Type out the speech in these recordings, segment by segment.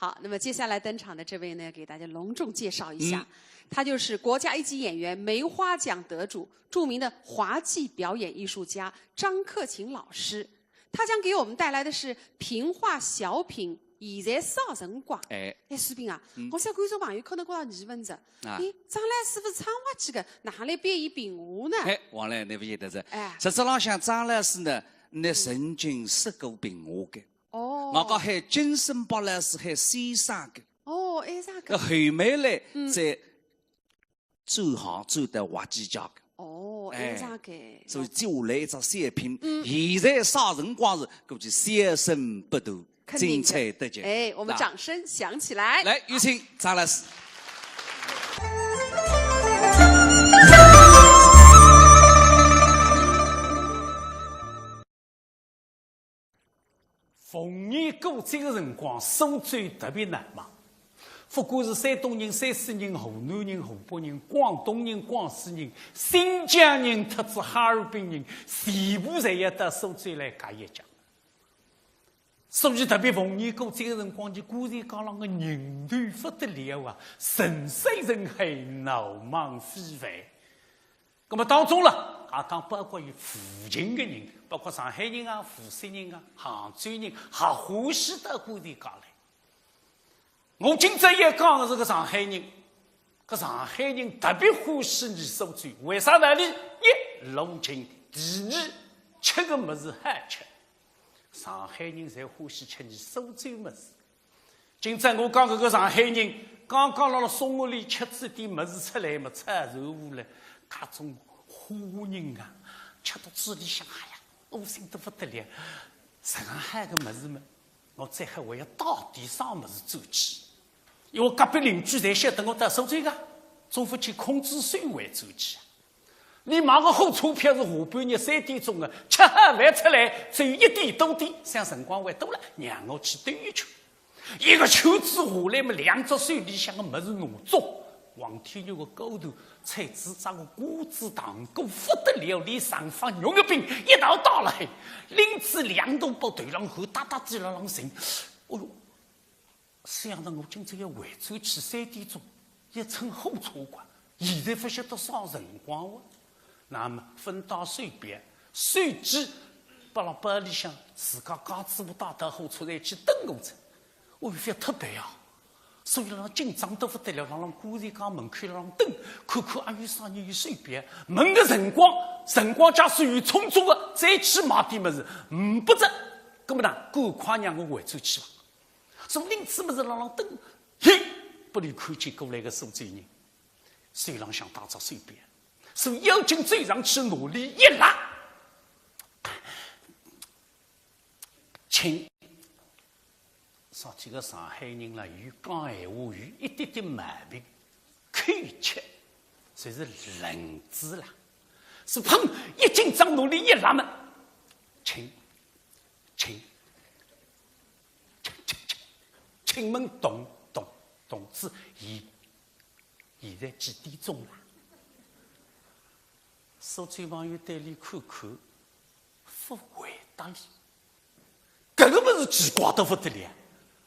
好，那么接下来登场的这位呢，给大家隆重介绍一下，他就是国家一级演员、梅花奖得主、著名的滑稽表演艺术家张克勤老师。他将给我们带来的是评话小品。现在少辰光，苏斌啊，我想观众朋友可能觉得疑问着，张兰师傅唱话剧个，哪行来表演评话呢？王来，你不晓得噻？实质浪向张老师呢，那曾经说过评话的。我讲还精神包老师还先生的。还啥个？后面来再转行转到滑稽家的。还啥个？所以接下来一只小品，现在少辰光是估计小声不断。精彩得劲！我们掌声响起来！来，有请张老师。逢年过节的辰光，苏州特别难忘。不管是山东人、山西人、湖南人、湖北人、广东人、广西人、新疆人，特子哈尔滨人，全部侪要到苏州来讲一讲。所以特别逢年过节的辰光，就固然讲啷个人团不得了啊，人山人海，闹忙非凡。那么当中了，也讲包括于附近的人，包括上海人啊、湖西人啊、杭州人，也欢喜到固然讲来。我今朝要讲的是个上海人，个上海人特别欢喜你苏州，为啥呢？一龙井，第二吃个么子好吃。上海人侪欢喜吃你苏州么子。今朝我讲搿个上海人，刚刚辣松屋里吃出点么子出来嘛，菜肉糊了，各种花人啊，吃到嘴里向，哎呀，恶心得不得了。上海个么子嘛，我最后还要到地上么子走起，因为隔壁邻居侪晓得我到苏州个，总不去控制税会走起。你买个火车票是下半日3点钟的，吃好饭出来只有1点多点，想辰光还多了，让我去兜一圈。一个秋子下来嘛，2只手里向个么子拿走，黄天肉个高头，菜子炸个瓜子糖果不得了，连上方肉个饼一道倒来，拎子2大包头浪后，哒哒地浪行。哦哟，想着我今朝要回转去3点钟，要乘火车过，现在不晓得啥辰光哦。那么分到手边，随即把了包里向自家架子不带到火车站去等我着。我有特别啊，所以让紧张得不得了，让固然讲门口让等，看看还有啥人有手边。问个辰光假属于充足的，再去买点么子，不值。那么呢，赶快让我回转去吧。从临此么子让等，嘿，不里看见过来个苏州人，手浪向打着手边。所以妖精追上去，努力一拉，请说几个上海人了，有讲闲话，有一点点毛病，口吃，所以是愣子了。是砰，一紧张努力一拉嘛，请问同志，现在几点钟了？苏州朋友对里看看，不回答你。搿个么是奇怪得不得了，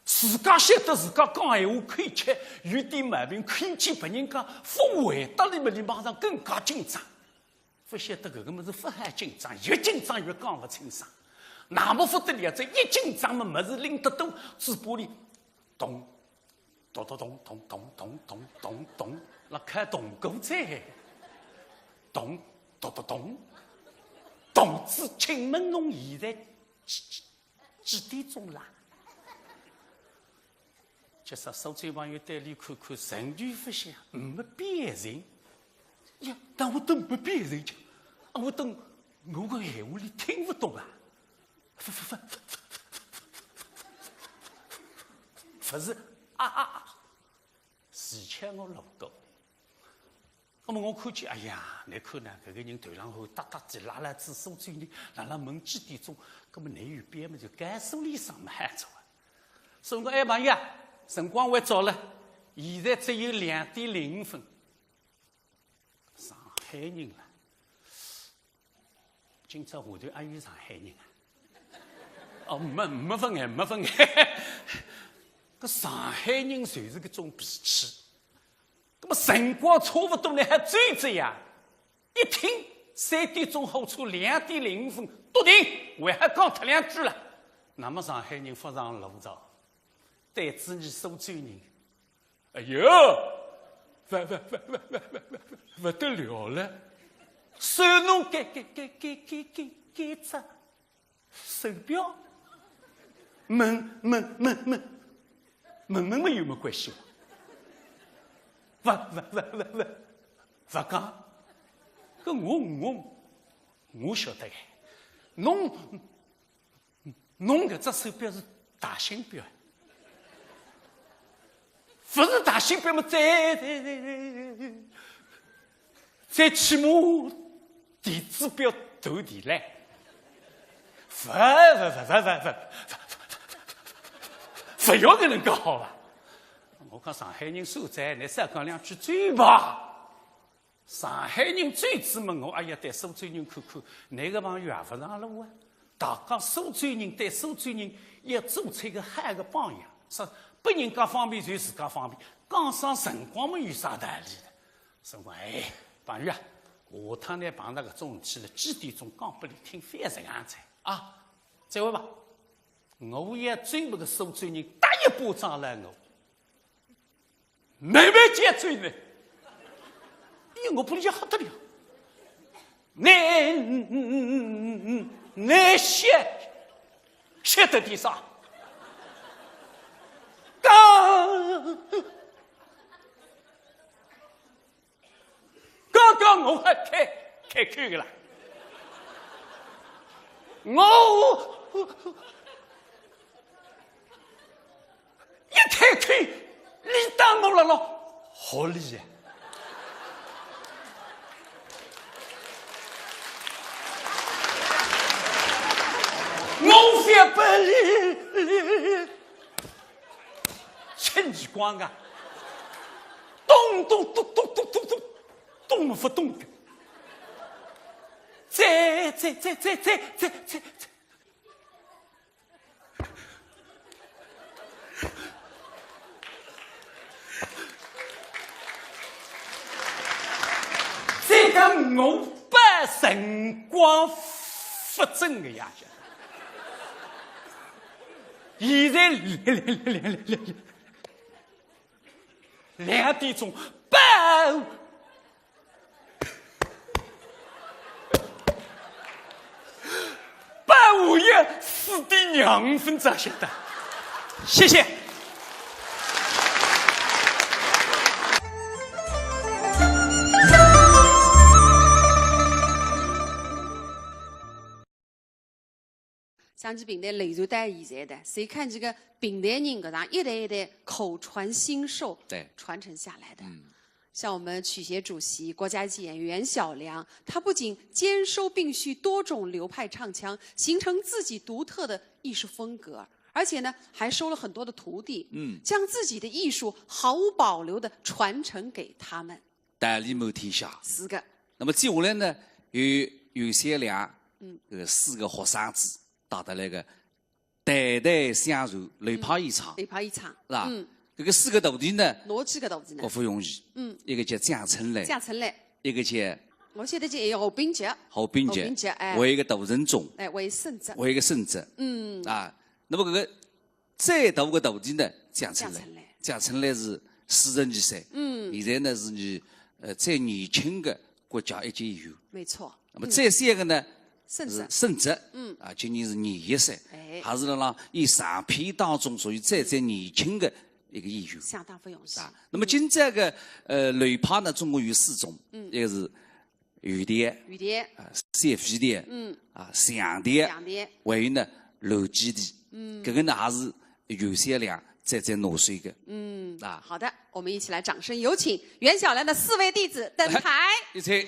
自家晓得自家讲闲话可以吃，有点毛病，看见别人讲不回答你们，你马上更加紧张。不晓得搿个么是不还紧张，越紧张越讲不清爽。那么不得了，这一紧张嘛，么子拎得多，嘴巴里咚咚咚咚咚咚咚咚咚咚，那开铜鼓在，咚。咚咚咚，同志，请问侬现在几点钟啦？就是苏州朋友对里看看，成语不详，没辨认。呀，但我都没辨认着，我等我个闲话里听不懂啊！不是事前我录过。那么我看见，哎呀，你看呢？搿个人头浪后哒哒地拉拉子苏州人，拉拉问几点钟？那么你有边么就甘肃里上么喊早啊？所以我哎朋友啊，辰光还早了，现在只有2点05分。上海人了，今朝下头还有上海人啊？哦，没分哎，没分哎。搿上海人就是搿种脾气。搿么辰光差不多了，还追着呀？一听3点钟好车2点05分笃定，我还讲脱2句了。那么上海人发上路着，对子女苏州人，哎哟，不得了了！算侬改只手表，问有没关系？不讲，搿我晓得个，侬搿只手表是大型表，不是大型表嘛？再起码电子表头地来，不要搿能介好伐？我讲上海人所在，你再讲2句嘴巴。上海人最质问我，哎呀，对苏州人看看，你搿帮越勿上路啊！大讲苏州人对苏州人要做出一个好个榜样，说拨人家方便就自家方便，讲上辰光么有啥道理的？辰光朋友啊，下趟呢碰到搿种事体了，几点钟讲拨你听，反这样子啊！再会吧，我要追搿个苏州人打一巴掌来我，慢慢接追呢。我不理解好得了，你写得点啥？刚我还开口个啦，我一开口，你当我了咯，好理呀！我非不理，吃耳光啊！动不不动的，再，这个我把辰光不正的呀！现在2点钟半午夜4点2分咋晓得？谢谢。想起平台流传到现在的，谁看这个平台人搿样一代一代口传心授，对，传承下来的。像我们曲协主席、国家级演员袁小良，他不仅兼收并蓄多种流派唱腔，形成自己独特的艺术风格，而且呢，还收了很多的徒弟，将自己的艺术毫无保留地传承给他们，代理满天下。是的。那么接下来呢，有袁小良4个学生子。达到那个代代相传，雷炮一场，雷炮一场，是吧？这个4个徒弟呢，哪几个徒弟呢？不容易。一个叫蒋春来，一个叫我现在叫侯炳杰，还有一个杜仁忠，为孙子，还有一个孙子。啊，那么这个最大个徒弟呢，蒋春来是42岁，现在呢是你最年轻的国家一级演员。没错。那么再3个呢？是孙子，今年是21岁，还是辣以上片当中属于最年轻的一个演员，相当不容易。那么今朝个雷炮呢，总共有4种，一个是雨蝶，三飞蝶，响蝶，还有呢楼基蝶，这个呢还是袁小良在纳税的。好的，我们一起来掌声有请袁小良的4位弟子登台。一起。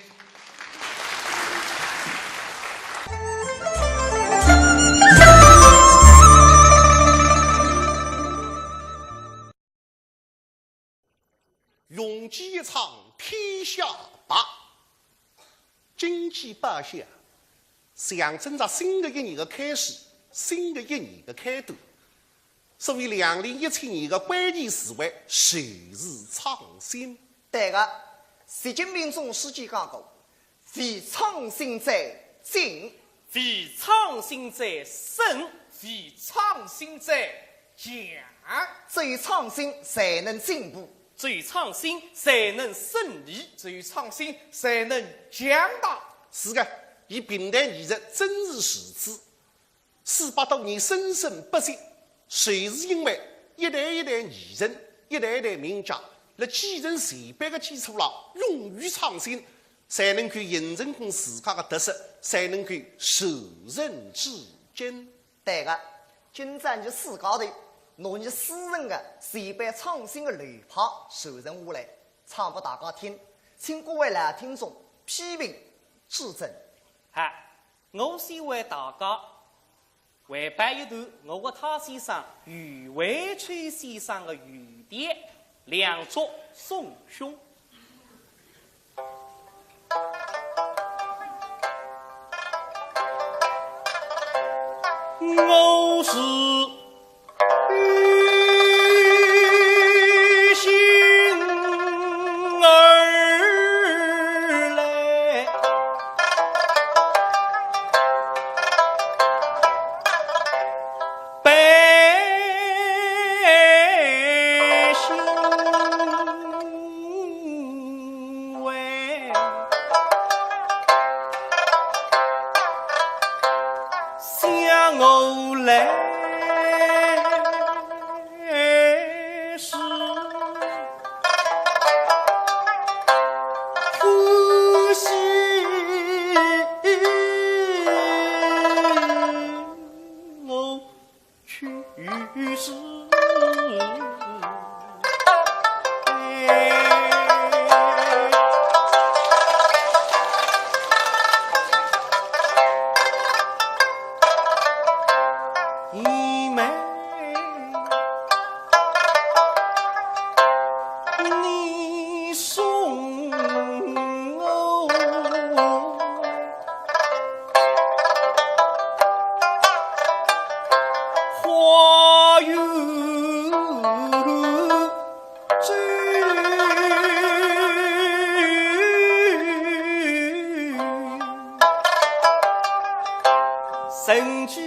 永吉一场天下白，金鸡八响，象征着新的一年的开始，新的一年的开端。所谓2017年的关键词汇就是创新。对个，习近平总书记讲过，为创新者进，为创新者胜，为创新者强。只有创新才能进步，只有创新才能胜利，只有创新才能强大。是的，以平台艺术真是如此。400多年生生不息，全是因为一代一代艺人，一代一代名家，在继承前辈的基础上，勇于创新，才能够形成我自家的特色，才能够受人至今。对个，今朝就世界头，拿你私人的前辈创新的流派传承下来，唱给大家听，请各位来听众批评指正。我先为大家回摆一段我和他先生余维春先生的语典，两足送兄。我是与心而来，百姓为向我来时，可惜我去世。你们，你送我花园醉，甚至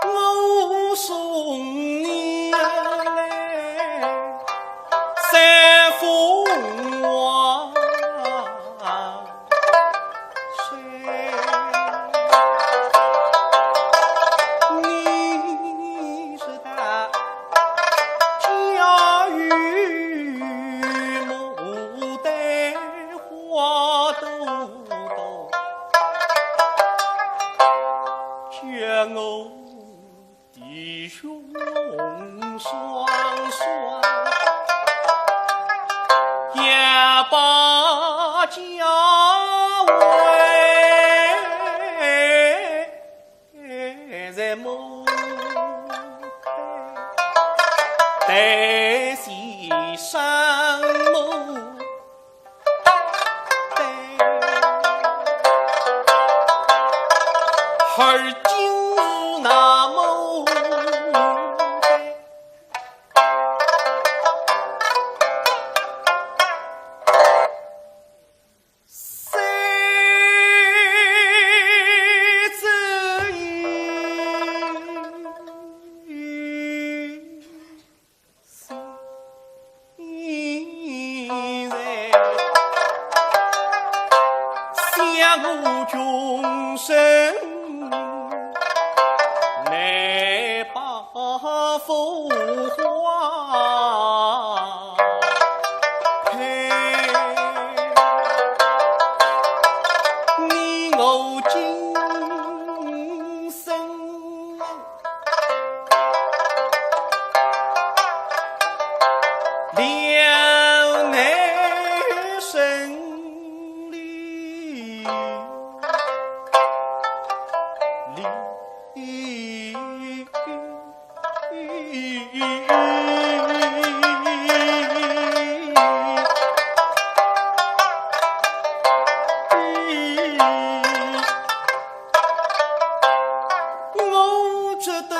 我送你来三凤凰山，你是他家园牡丹花朵朵，叫我弟兄双双也把家围在门开，待西山门而今日那么谁知现在想我众生来把浮华开，你我今生两难胜利。我觉得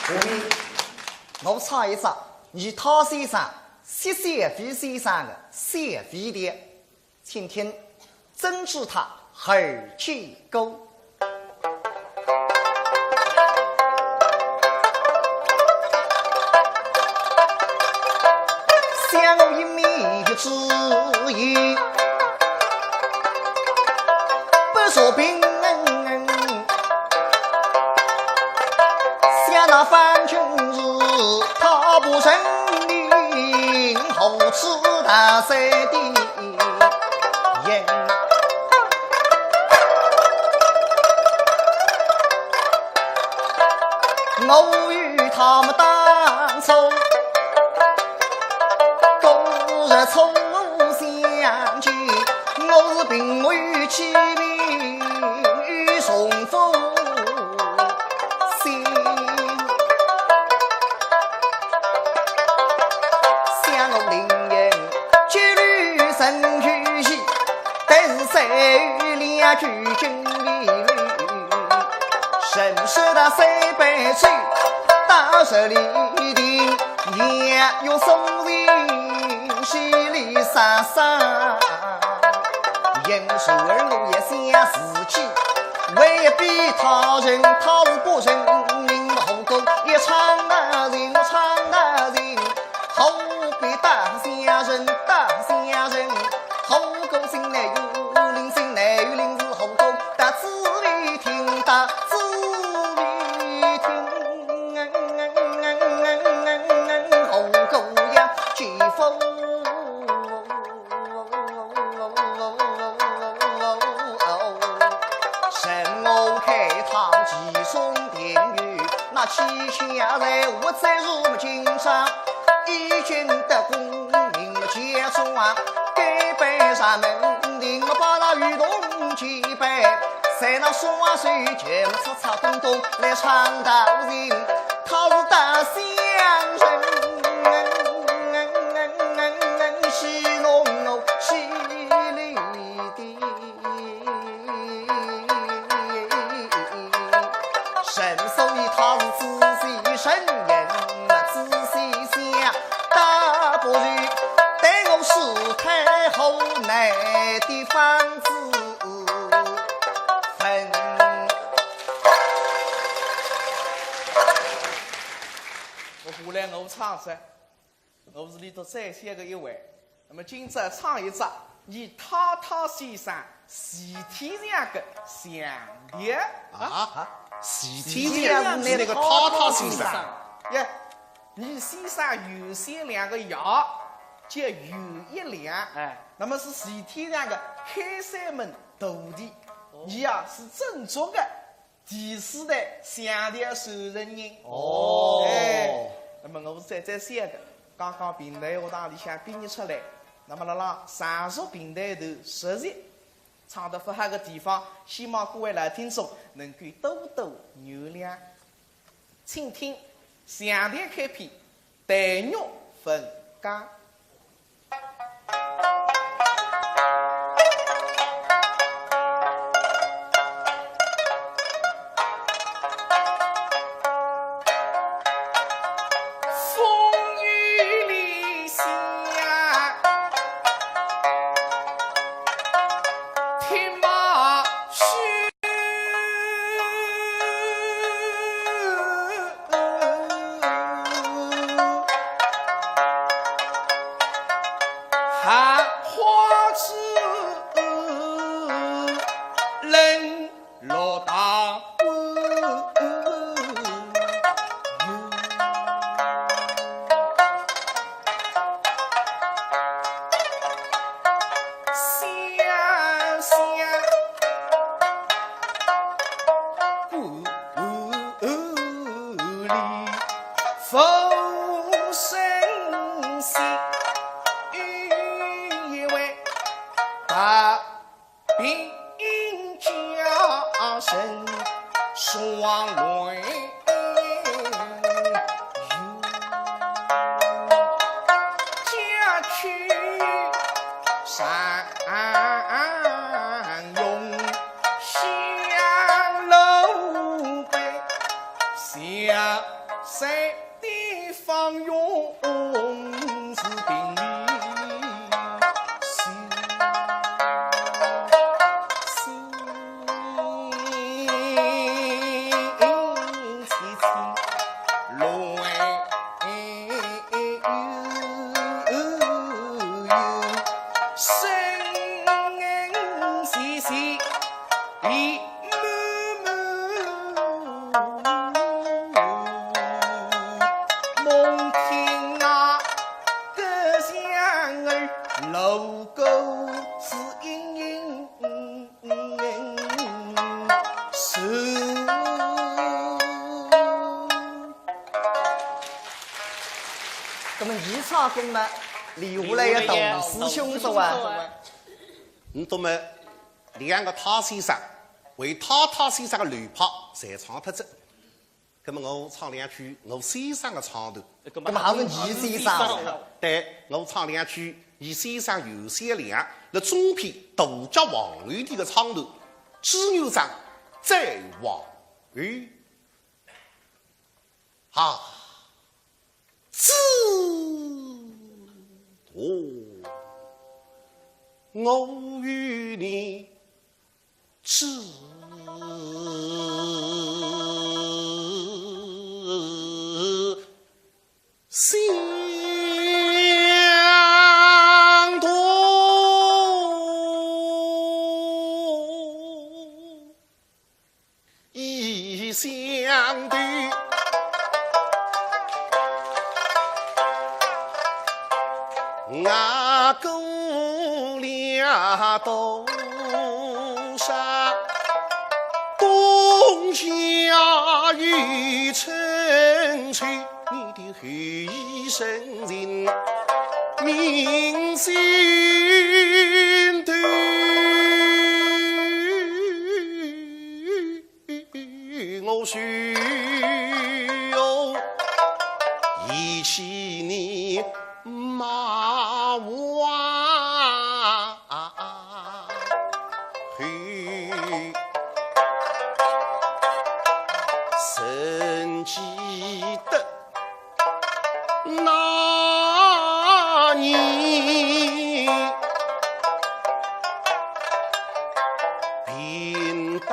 下面我唱一首以他先生谢谢飞先生的谢飞的，请听曾志他耳气沟。相我一面之意，不说平安，想那番君日，他不成名，后吃大山的人。我与他们当初初相见，我是并未起名与重复心，相我灵人绝律神俱喜，但是谁与两句真迷侣，神说的300岁大手里定也有松人稀里沙沙，因手儿我也想自己，未必他人，他是不人民的后宫也唱那人，唱那人，后必当下人，当下人，后宫心内有灵，心内有灵是后宫，但滋味听得滋味听，后宫呀几风。那七下来，我在如今上，义军的功名结霜，该背上门铃，我把那雨动击败，在那双水间擦擦咚咚来唱道人，他是大乡人，喜浓浓喜里的。神所以他是仔细神人，仔细想，大不如待我是太后内的房子分。我后来我唱噻，我是里头再写个一位。那么今朝唱一则以太太先生西天上的想的啊。西天上是那个太太先生呀，你先生有些两个牙叫有一两，哎，那么是西天上的开山门徒弟，你呀是正宗的第4代香的受人人。哦，哎，那么我是再写个，刚刚平台学堂里向毕业出来，那么辣上述平台头实习。唱得不好的地方，希望各位来听众能够多多原谅。请听详谈开篇，待玉分家。唱功呢，留下来的董师兄说啊。你懂么？两个他先生为他先生的雷炮才唱特子。那么我唱两句我先生的唱头。那么还是你先生？对，我唱两句你先生有些亮，那中篇杜家王玉帝的唱头，只有上在王玉啊，自我与你知相同，意相对。我姑俩都上冬夏雨春秋，你的后裔生人明心头，我需要一起你马哇嘿，曾记得那年平淡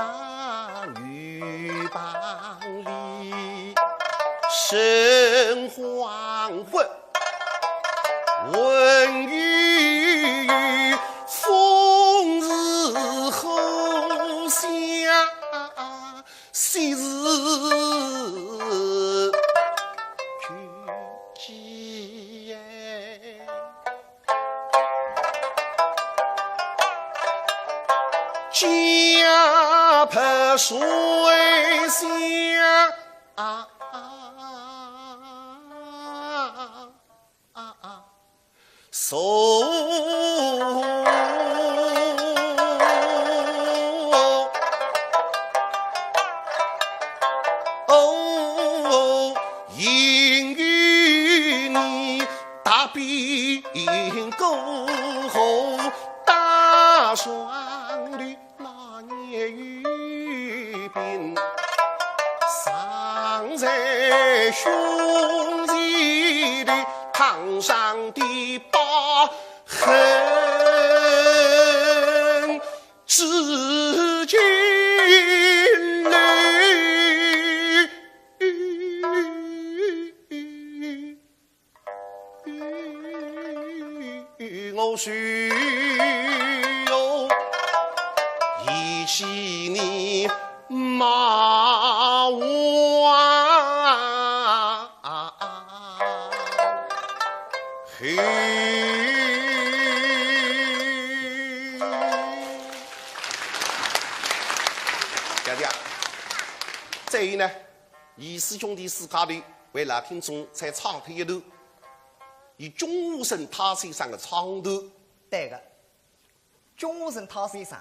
雨帮里生黄昏，问雨风日后下，昔日俱记家泊水乡送应与你大兵沟后大双驴，那年雨兵尚在兄弟的堂上的疤痕，至今泪我需要一起你马哇嘿，姐姐，这一呢，二师兄弟私家里为了听众才唱开一段，以钟武生他先生的唱头。对个，钟武生他先生，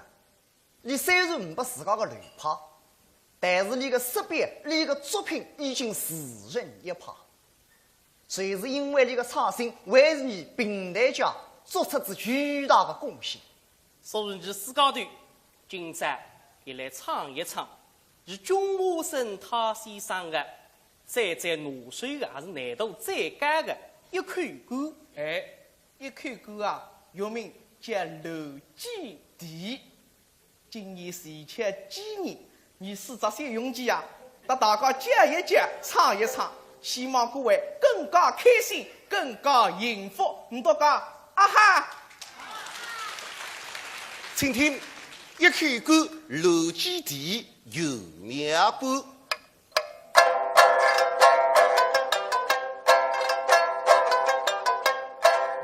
你虽然唔把自家的雷炮，但是你的识别，你的作品已经死人一趴。谁是因为你的创新，为你平台家做出子巨大的贡献。所以你自家头今朝也来唱一唱，以钟武生他先生的最拿手的，还是难度最高的一口歌。哎，一口歌啊，原名叫《楼基地》。今年1727年，24岁用机啊，和大家讲一讲，唱一唱，希望各位更加开心，更加幸福。你都讲啊哈！请听一口歌《楼基地》有两半。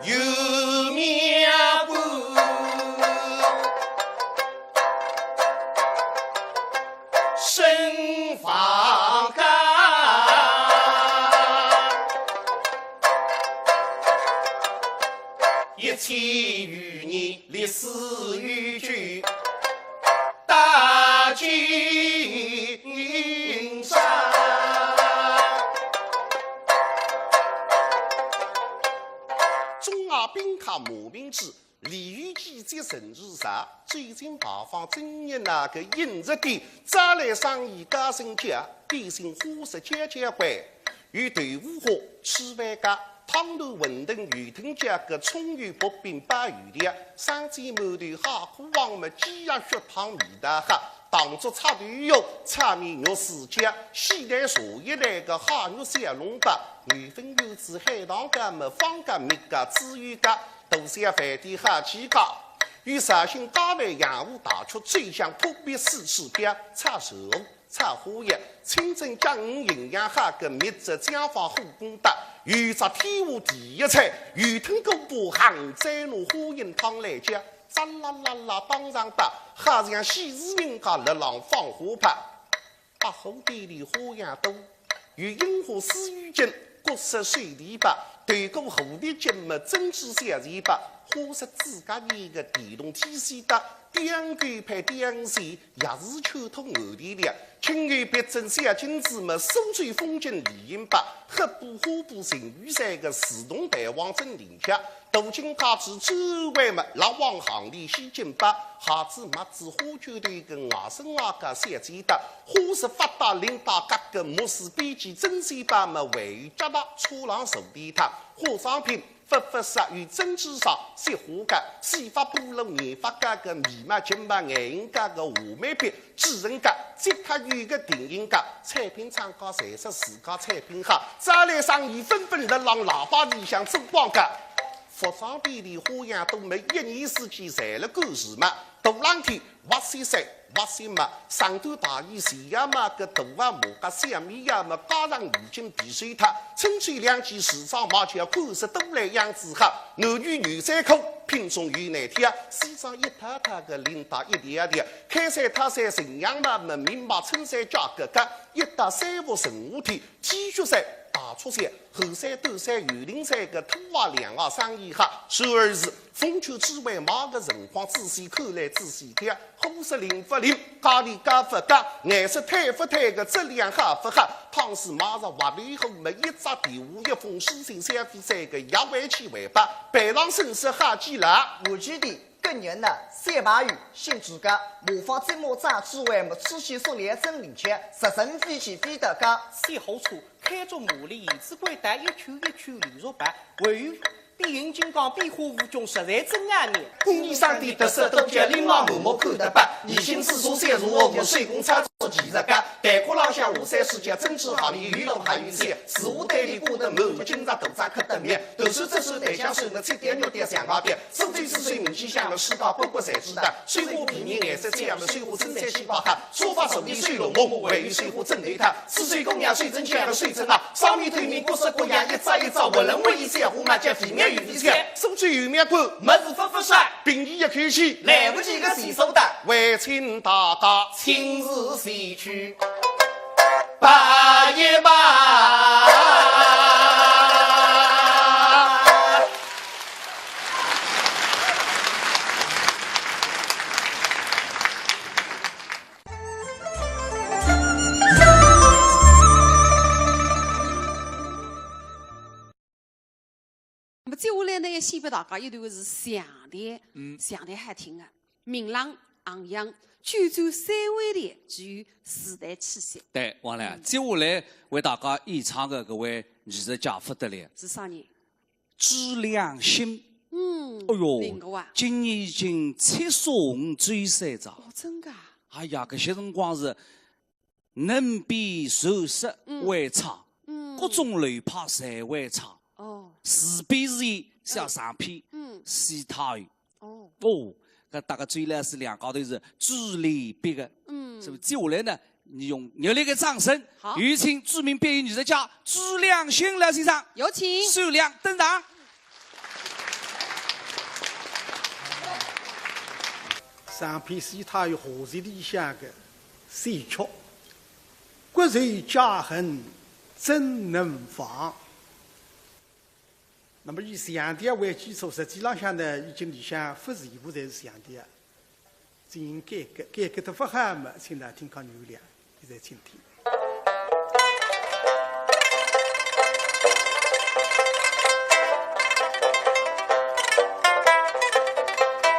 有面半，身房干， 7余年，历史悠久，大金山。中外宾客莫名之。李玉记在城市上，最近爬访正业那个饮食店，再来生意加升价，点心花式家家欢，与豆腐花、吃饭家、汤头馄饨、鱼藤加个葱油薄饼鲅鱼条，三煎馒头、哈苦黄么鸡鸭血汤米大哈。当作炒豆肉、炒面肉丝酱，西单茶叶来个哈肉小笼包，鱼粉柚子海棠干么方干米干紫鱼干。都下饭店哈起高，与绍兴高饭洋务大厨最香扑鼻四翅标，炒熟炒花叶，清蒸酱鱼营养哈个蜜汁姜花火锅蛋，鱼杂天下第一菜，鱼藤锅巴杭州路花银汤来酱，扎啦啦啦当上打，哈像西施人家热浪放火炮，八后店里花样多，与樱花丝雨巾。各色水泥巴，对过后的节目真是小钱巴，花色自家一个电动体系的，点狗配点线，也是秋通后的了。青鱼别针小金子么，手吹风景丽音巴，黑布花布成雨伞个自动台网真灵巧。斗金卡子周围么，老往行里洗金巴，哈子麻子花酒的个外甥外个小鸡的，花式发达领导各个莫斯比基真西巴么，位于加大初浪手地汤，化妆品。发煞与针织上，细花干，洗发布露研发家个密码金码眼影家个画眉笔，智人家，吉他语个电影家，产品厂家侪是自家产品好，再来生意纷纷的让喇叭里向走广告。服装店里花样都没，一年四季侪了够时嘛。大冷天，哇塞塞，哇塞嘛，上头大衣谁呀嘛个大啊毛个小米呀嘛，加上浴巾避水塔，春秋两季时尚马脚款式都来样子好，男女女三口品种与难题啊，西装一套套个领带一点点，开衫套衫成样嘛么，明码衬衫加个个，一打三服成五天 T 恤衫。大出衫、后衫、斗衫、有领衫个土啊两啊生意哈，首尔是风秋之外马个辰光仔细看来仔细看，红色零不零，咖喱咖不咖，颜色太不太个质量哈不哈，汤是马上滑了后么一扎地五一封书信消费在个一万起万八，北上绅士哈几啦，我记得更年的谢把语姓诸葛，模仿这么长之外么出去说连真领钱，实身飞起飞得高，西后车开着马力，椅子轨带一圈一圈绿肉白，位于比银金刚比花无穷，实在真安宁。工艺上的特色都叫琳琅满目看得白，宜兴制作三如我水工厂做技术家，带过老乡下山世界针织行业娱乐还有些，事务代理过的某个经常头上刻的面，头手这手带香手的这点六点三高点，手最是水明气香的世道不过才知道，水花皮面颜色这样的水花正在细胞哈，说法手里水龙梦，位于水花正对它，是水供养水蒸气的水蒸啊，上面头面各式各样一招一招，无论为一些胡嘛叫皮面与皮菜，手最有面过，么子发发帅，并一口气来不及个洗手的，为亲大家亲自洗去。把一把。那么接下来呢，要献给大家一段是祥谈，祥谈好听啊，明朗昂扬。具有三味的，具有时代气息。对，王亮，接下来为大家演唱的各位艺术家不得了，是啥人？朱良心。哎呦，今年已经75岁3张。哦，真的啊？哎呀，搿些辰光是能辨熟识会唱，各种流派侪会唱。哦，是非是义，像上片，西塔语。哦。搿大家注意了，是两高头是朱丽别的，是不是？接下来呢，你用热烈的掌声，有请著名表演艺术家朱良心来欣赏，有请首亮登场。上片是他与河水里向的戏曲，骨肉家痕怎能防？那么以象帝为基础，实际上呢，已经里向不全部侪是象帝进行改革，改革的不好嘛，请大家听讲原谅，现在请听。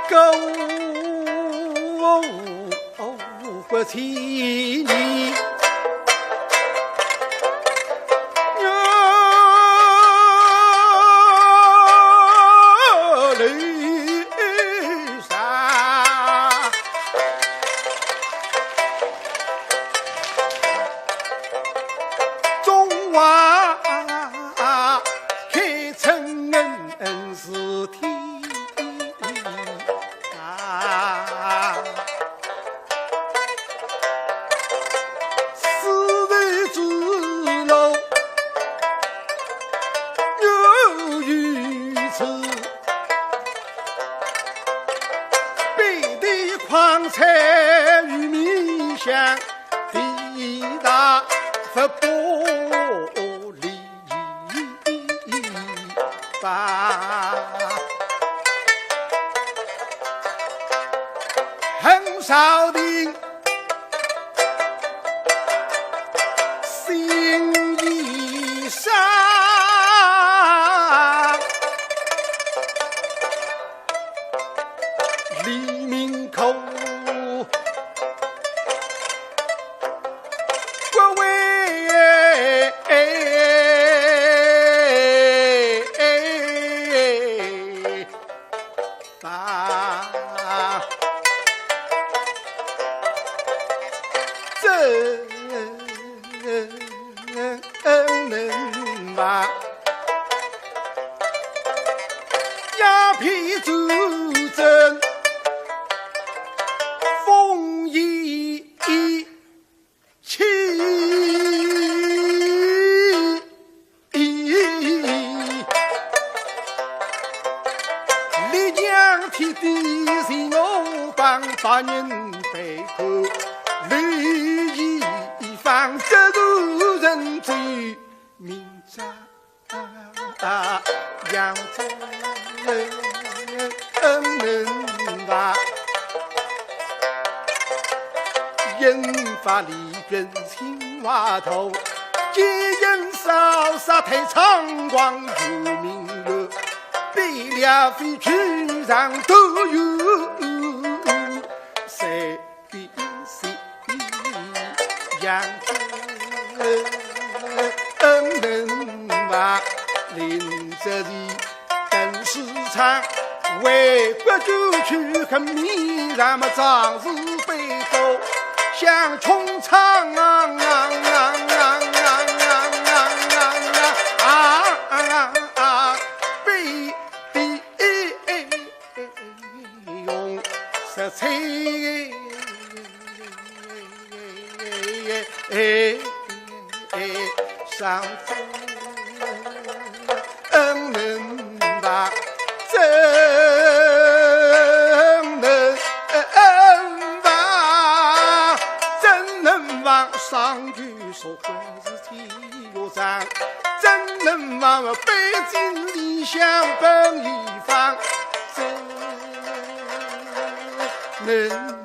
歌舞不千年。横少定心衣裳，黎明口国为法。能吧，鸦片战争风一起，丽江天地是我帮大人背后绿衣方这路人最明察扬州能吧，引发离边青蛙头，接人扫杀太猖狂有名乐，北了飞去上都有谁比谁扬州能吧，临着的等市场为国救去很迷，咱们壮士背后像冲场被用色彩上能吧，真能吧，上句说话是体育上，真能吧，北京理想本一方，真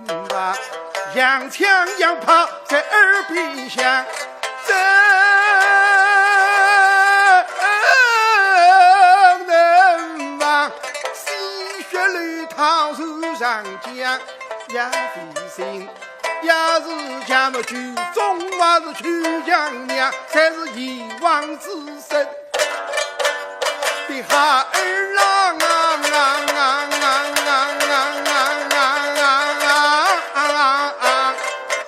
能吧，洋枪洋炮在耳边响，真能吧，鲜血流淌手上江，也费心，也是家么去中华是去娘娘，才是一往之深的孩儿郎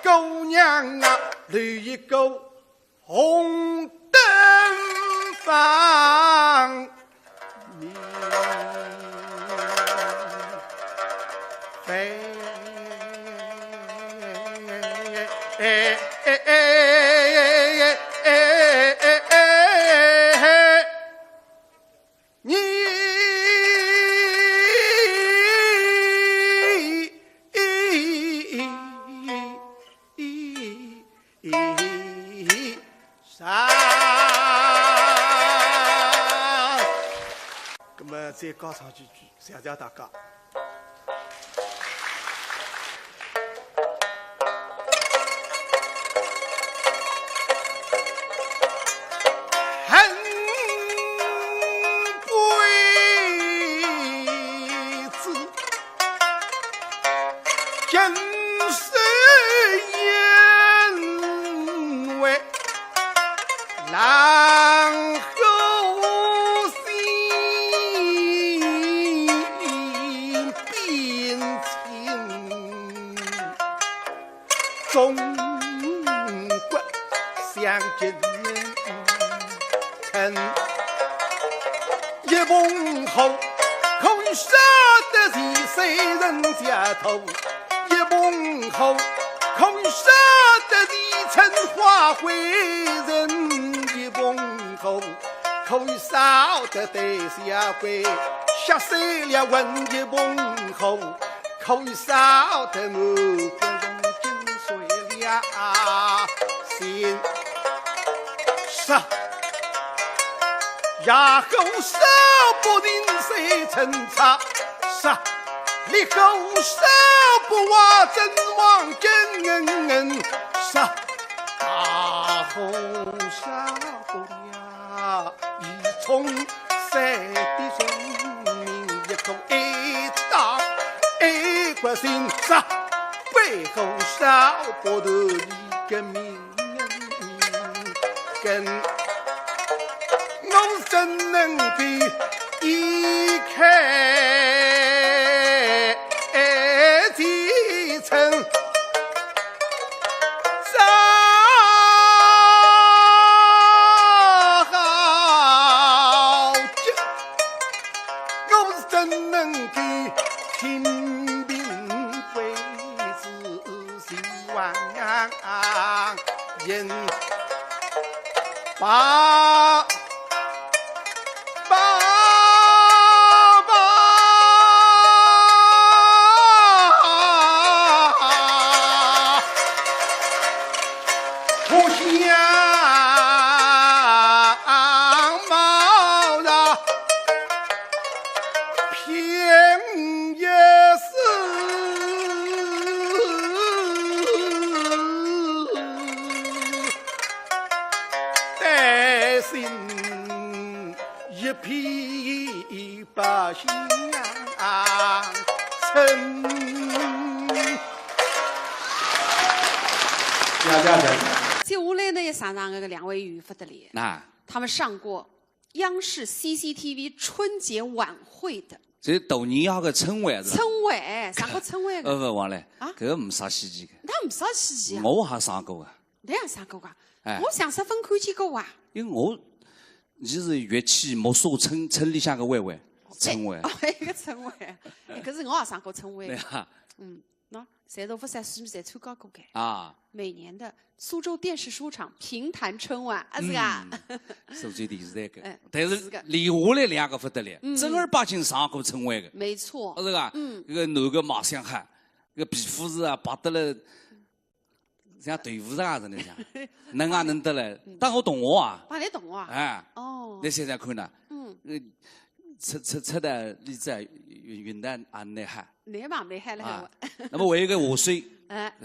狗娘啊，绿一钩红灯放，你飞你。 上。 好，再高唱几句，谢谢大家。中国向今人一捧后，可以杀得是谁人家头？一捧后，可以杀得是陈花会人？一捧后，可以杀得对下会吓死了问一捧后，可以杀得我不容尽碎了心杀。牙口少不定谁成差，杀力口少不话真王真杀大红杀不了一冲三的生命一口一刀一个心杀背后少不得一个命跟我怎能比一开几层造好酒？我怎能比平民贵子希望人把一匹白象成。接下来呢，也上那个两位渔夫的脸，他们上过央视 CCTV 春节晚会的。这豆年好个春晚是吧？春晚上过春晚的。不，王嘞，搿个没啥稀奇的。那没啥稀奇啊。我还上过啊。你也上过啊？我上10分看见过啊。因为我。你是乐器没说村里向个晚会，春晚。一个春晚，可是我也上过春晚。对啊。喏，赛道夫赛苏在参加过嘅。啊。每年的苏州电视书场评弹春晚，是噶。苏州电视台个，但是留下来两个不得了，正儿八经上过春晚个。没错。是噶。这个男个马相汉，这个皮肤是啊，白得了。像队伍上似的像，能啊能得嘞，当我同学啊，把你同学啊，哎，哦，你现在看呢，出的例子啊，云南啊内海，内帮内海了，那么还有一个华水，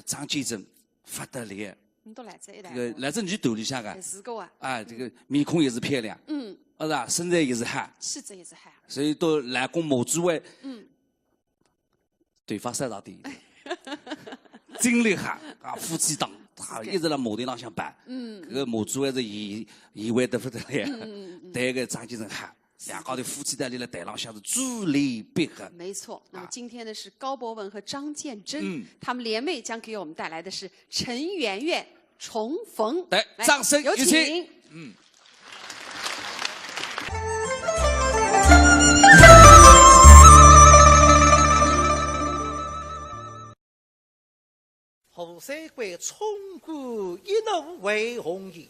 张建正，不得了，你都来这一代，这个来这女头里向个，是个啊，啊，这个面孔也是漂亮，是吧？身材也是好，气质也是好，所以到来公马主委，对方山上第一。真厉害啊！夫妻档，他一直在马台上向摆。这个马主还是意外得不得了。对个张建成喊，两高头夫妻档立在台上向是珠联璧合。没错。那么今天呢是高博文和张建真，他们联袂将给我们带来的是陈圆圆重逢。对，掌声有请。胡三桂冲冠一怒为红颜，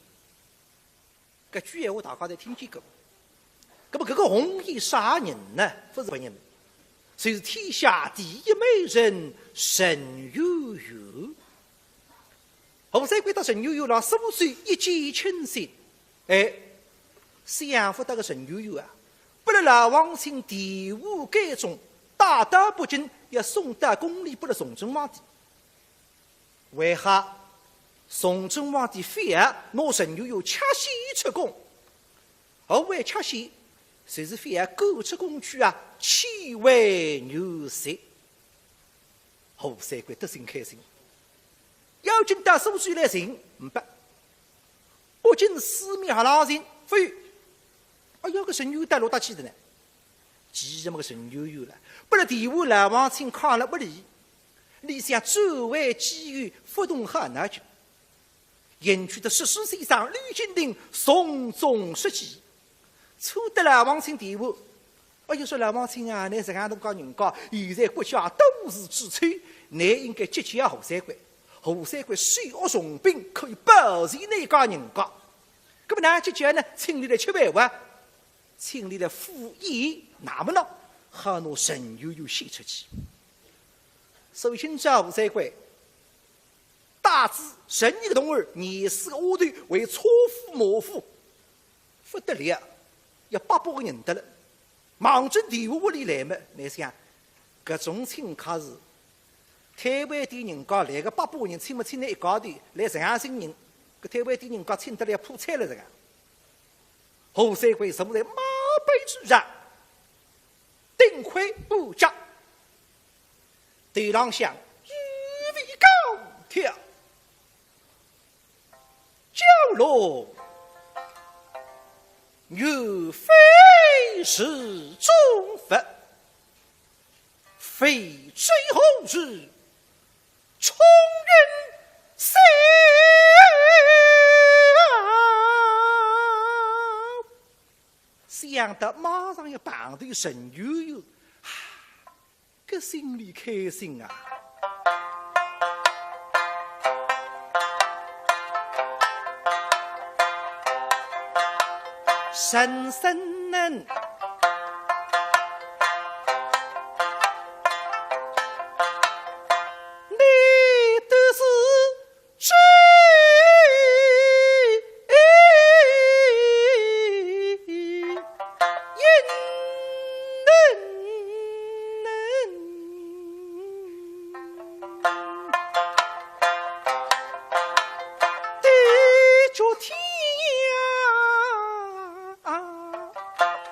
搿句闲话大家侪听见过。搿么搿个红颜啥人呢？不是别人，就是天下第一美人沈悠悠。胡三桂和沈悠悠啦15岁一见倾心，相扶得个沈悠悠啊，不不了老王亲地武改中，大道不敬，要送到宫里，不了崇祯皇帝。为何崇祯皇帝非要拿陈友友恰戏出宫？何为恰戏？就是非要购出宫去啊，弃为牛色。胡三桂得心开心，要紧到苏州来寻，不办。不仅四面还拉人，非哎呀，个陈友带落大气的呢。急什么个陈友友了？不了地武老王亲抗了不理，理想周围机遇发动河南军，引去的14岁以上吕金鼎从中设计，错得了王亲地武。哎呦，说老王亲啊，你这样都讲人家，现在国家都市之吹，你应该接见胡三桂。胡三桂虽恶从兵，可以保全那家人家。那么呢，接见呢，请你来吃饭哇，请你来赴宴，那么呢，还拿陈友友献出去。首先叫胡三桂，大致神一个童儿，年4个丫头为车夫马夫，不得了，要800个人得了。忙着地武屋里来嘛，你想，搿种请客是台湾的人家来个800个人，请那一家头来200人，搿台湾的人家请得来破产了这个。胡三桂坐在马背之上，顶盔布甲，头浪向一位高挑，蛟龙又非是中佛，非追后日冲人谁想到马上要碰头陈友友，搿心里开心啊！深深能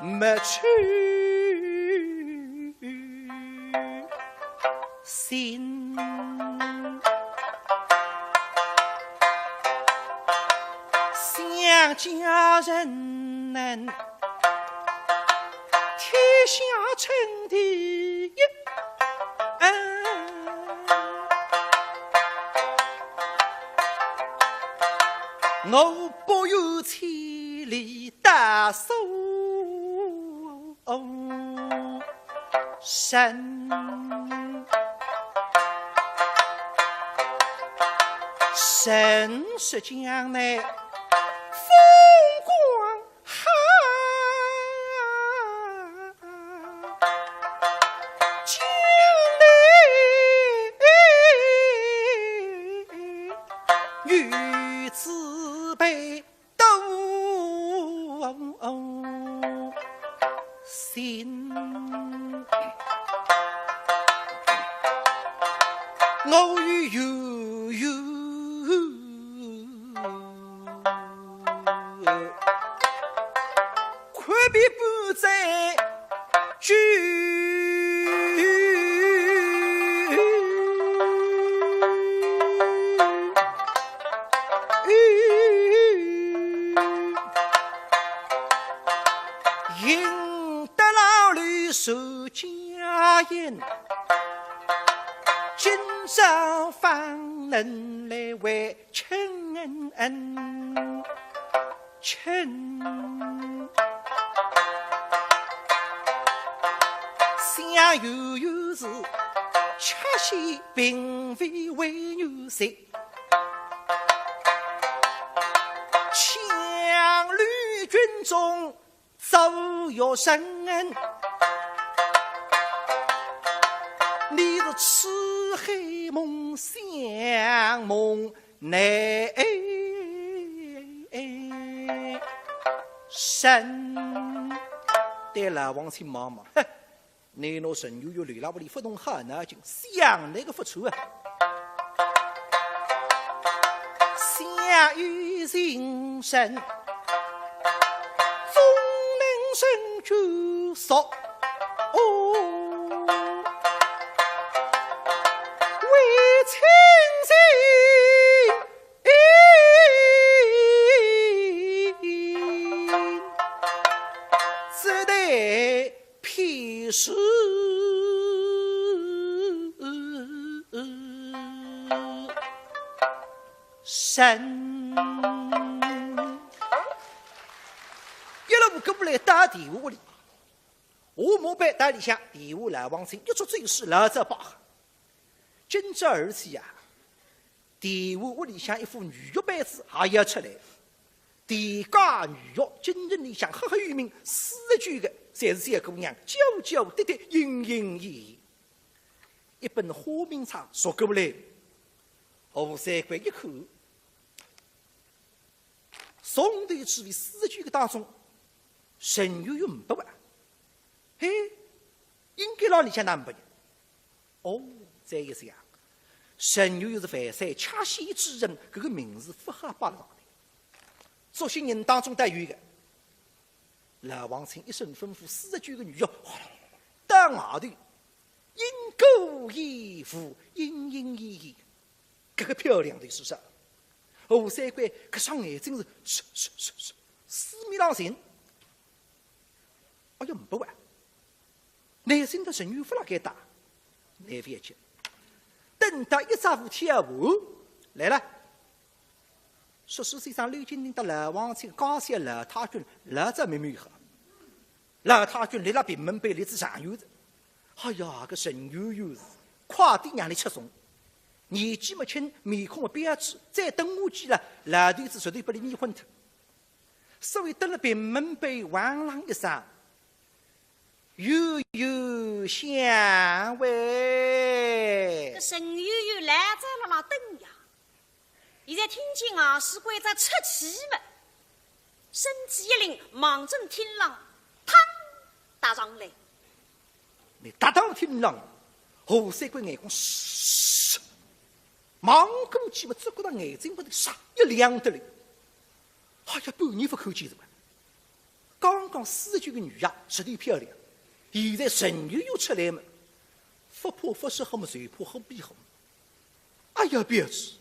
没去心，想家人能天下称第一，我不有千里大手神，神是江南风光好，江南女子辈都心。我与悠悠阔别不再聚，赢得老吕守家宴，今朝方能来为亲恩，亲想悠悠是吃西并非为牛色，强吕军中走有神恩，你是痴黑梦想梦内神，对老王亲妈妈，哼，你拿陈悠悠留在屋里不动哈那劲，想那个付出啊！相由心生，终能成就熟。哦，为亲情，只得披世神。一路跟不来打地屋里。我莫被带里向地屋来往前，一出最是老着把。今朝而起呀，地屋屋里向一副女玉板子也要出来。地家女玉，今日里向赫赫有名，40句的，侪是这姑娘娇娇滴滴、莺莺燕燕。一本花名册说过不来，胡三桂一看，宋代之为40句的当中，陈悠悠500万。嘿，应该让里向哪500人？哦，再一想，陈悠悠是凡山恰西之人，这个名字不好摆了上来。这些人当中带有一个，老王亲一声吩咐，40句的女妖，到外头，因歌依舞，莺莺燕燕，这个漂亮的是啥？胡三桂搿双眼睛是四面朗神，哎呀500万。内心的陈友不拉该打，难为一急。等到一丈夫天下来了，14岁上刘金玲到老王亲刚下老太君，老早妹妹好。老太君立了平门碑立子上有的，哎呀，个陈友友是快点让你吃松，年纪没轻，面孔的标致，再等我见了，老头子绝对把你迷昏脱。所以登了平门碑，王朗一声。悠悠相会，这陈悠悠来在了那灯呀！现在听见啊，是归在出气嘛，身体一灵，忙正天朗，嘡打上来。你打到天朗，胡三桂眼光唰，忙过去嘛，只觉得眼睛不得唰一亮得嘞。哎呀，半年不看见什么？刚刚40句的女呀，实在漂亮。现在陈悠悠出来嘛，不怕不是好嘛，谁怕好比好？哎呀，表子，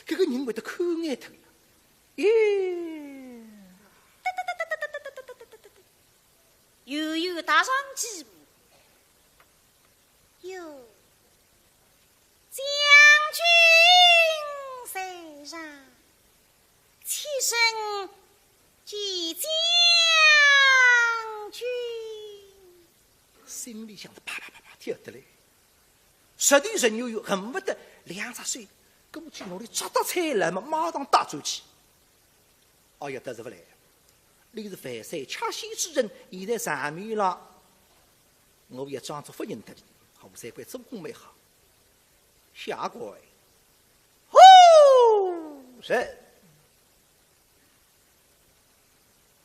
这个人会得看眼头呀！耶！悠悠打上几步，哟，将军在上，起身即将军。心里想着啪啪啪啪跳得来，实地陈悠悠恨不得2只手跟我去努力抓到菜来嘛，马上打走去。哎呀，得是不来，你是凡山恰西之人，现在上面了，我也装作不认得你。胡三桂做工没好，下跪，呼是。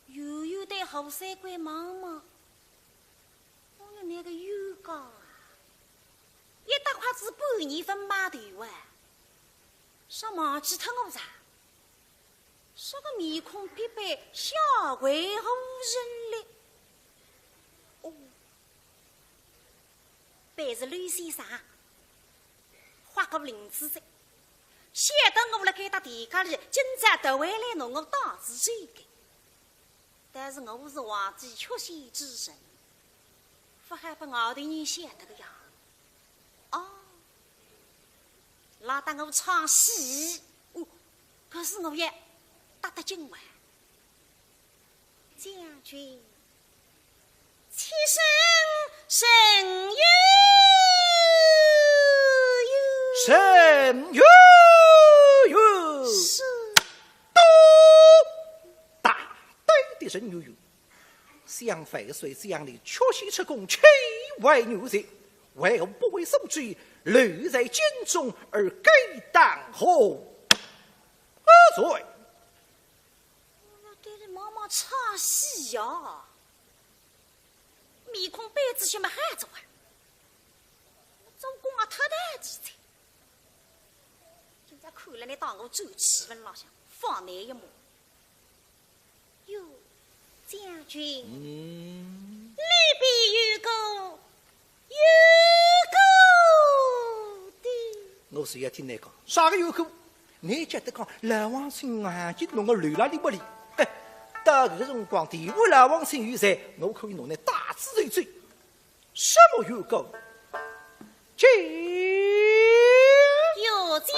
悠悠对胡三桂忙忙。那个油膏啊，一大块子半年分码头啊，说忘记脱我啥？说个面孔别白，小鬼无人来。哦，白是刘先生，画个林子在，晓得我辣盖搭地家里，今朝特回来弄我当子这个，但是我是忘记缺席之人。不还把外头人晓得个呀？哦，拉得我唱戏，哦，可是我也打得今晚。将军，起身神神悠悠，是都大胆的神悠悠。相反随这样的确系出宫，岂为牛贼？为何不为受罪，留在监中而该当何罪？我对着妈妈唱戏呀！面孔板子些么喊着啊？总共啊太大几才。现在看了你当我走气氛老乡，放难一幕。哟，将军，里边有个的。我是要听你讲，啥个有口？你觉得讲老王亲眼睛弄个流哪里不里？哎，到这个辰光，地位老王亲有在，我可以弄来大字一嘴。什么有功？将有将军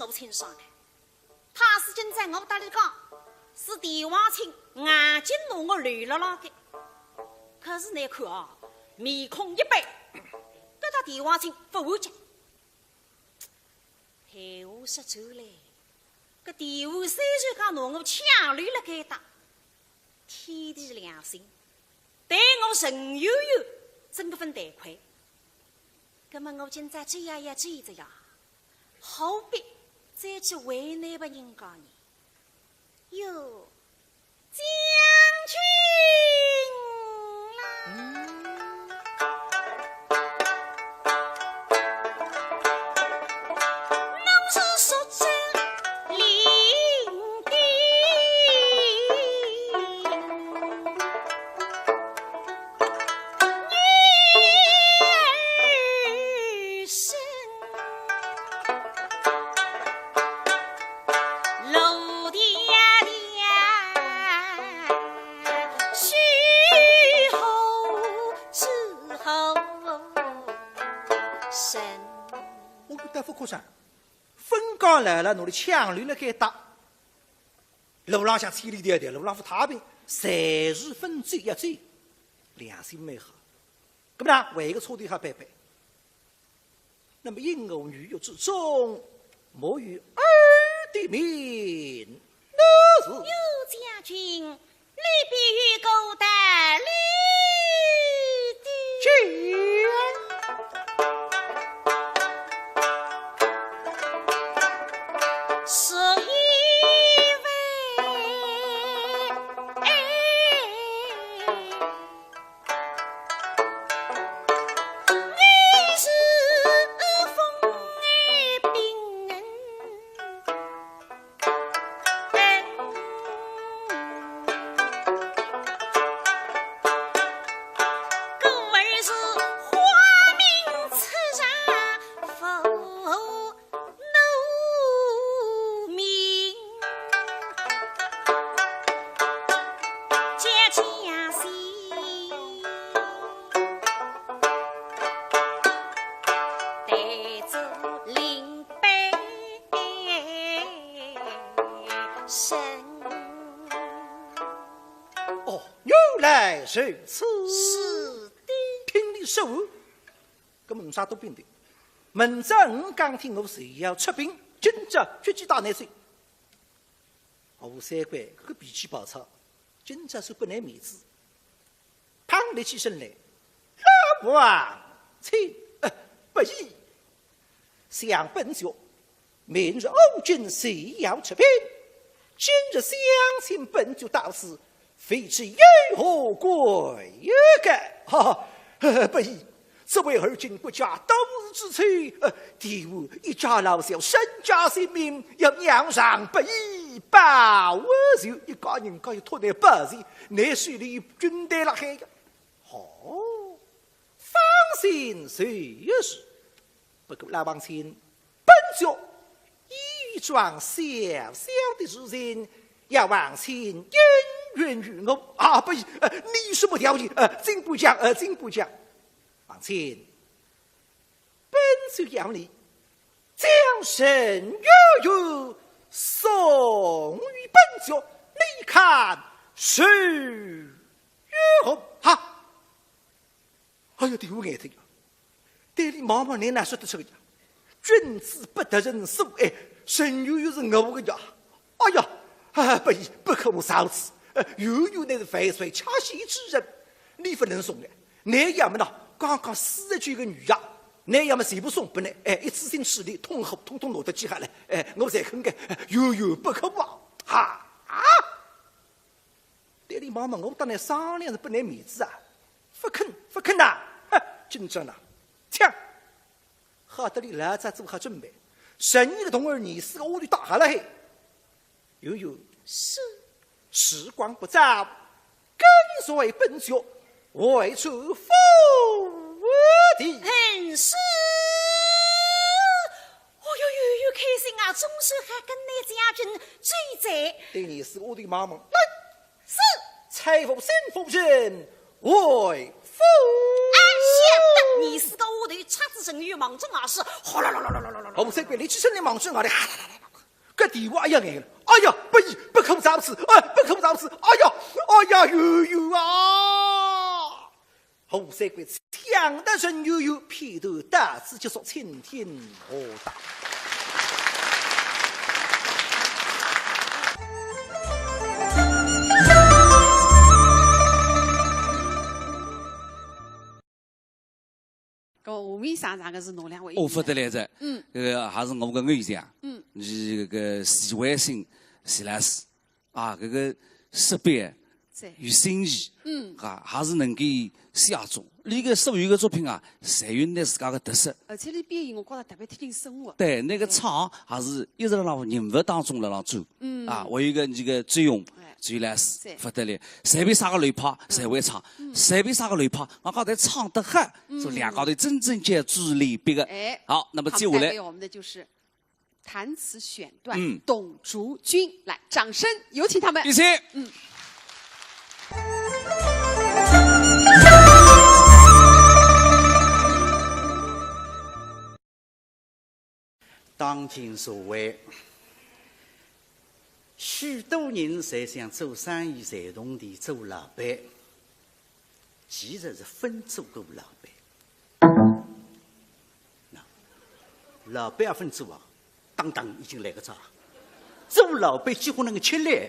我清爽的，他是今在我打里讲，是帝王亲眼睛弄我绿了了的。可是你看啊，面孔一白，跟他帝王亲不完结。闲话说走嘞，个帝王虽然讲弄我抢绿了该打，天地良心，对我陈悠悠真不分得亏。那么我今在这样也这着呀，何必再去为难把人家呢？哟，将军啦！侬是说真灵的，女生。楼殿虚后之后神。我跟大夫科长，分岗来了，侬的枪绿了该打。路浪向千里迢迢，路浪不太平，谁是分罪一罪？良心没好，咁么呢？为一个车队还摆摆。那么因我女友之中，莫与儿的名，那是有将军，里边与狗带绿的，是因为你是风病人。故而是花名此上否怒名，皆将心带走领北神。哦，原来如此。是的，听你说，搿么啥都变的。明朝我讲听我谁要出兵，今朝决击大难水。吴三官搿个脾气暴躁，今朝是不耐面子，胖立起身来，王亲，不义。想本酒，明日欧军西要出兵，今日相请本酒到此，非知有何贵干？哈，不义。这位而今国家斗日之催，敌我一家老小身家性命要让上不义，保我就一家人家要脱难不是，乃水里军队了海。哦，放心随时，不过老王亲，本就一桩小小的事情，要王亲应允于我啊！不义，你什么条件？真不讲，真不讲。王亲，本就要你将神悠悠送于本就，你看是如何？哈！哎呀，对我眼睛，对你妈妈你哪说得出个呀？君子不得人所爱，神悠悠是我的呀！哎呀，不可无少此。悠悠乃是凡岁恰戏之人，你不能送的。你要么呢？刚刚死去一个女呀，那要么谁不送不呢？一次性吃力，统统落得记下来。我才肯干，悠不可忘啊！对你妈妈，我当然商量是不能面子啊，不肯呐！紧张呐，听，好得你老早做好准备，12个童儿你是个屋里打下来，悠是时光不早，跟随本酒。外出府的是，哦哟，悠悠开心啊！总是还跟那家军追在。对你是我的妈妈，来是财富幸福人为夫。晓得你是个我的叉子神与莽中而是，哗啦啦啦啦啦啦啦！我再给你去身的莽中啊的，个地话一样眼了。哎呀，不可造次，不可造次！哎呀，悠啊！后三鬼抢得人悠披头大字就说青天何大。我为啥个是侬两位？我不得来着，这个还是我个偶像，你这个徐伟新徐老师啊，这个识别有新意，还是能够写作。你个所有的作品啊，侪有你自家的特色。而且你编译，我觉得特别贴近生活。对，那个唱还是一直让人物当中来做，我有一个这个作用。最来是不得了，随便啥个雷炮，谁会唱；随便啥个雷炮，我刚才唱得好，是两高头真正接主类别的。好，那么接下来我们的就是弹词选段，董竹君，来，掌声有请他们。谢谢。当今社会，许多人侪想做生意，侪同地做老板，其实是分做过老板。老板也分做啊，当已经来个早。做老板几乎能够吃力，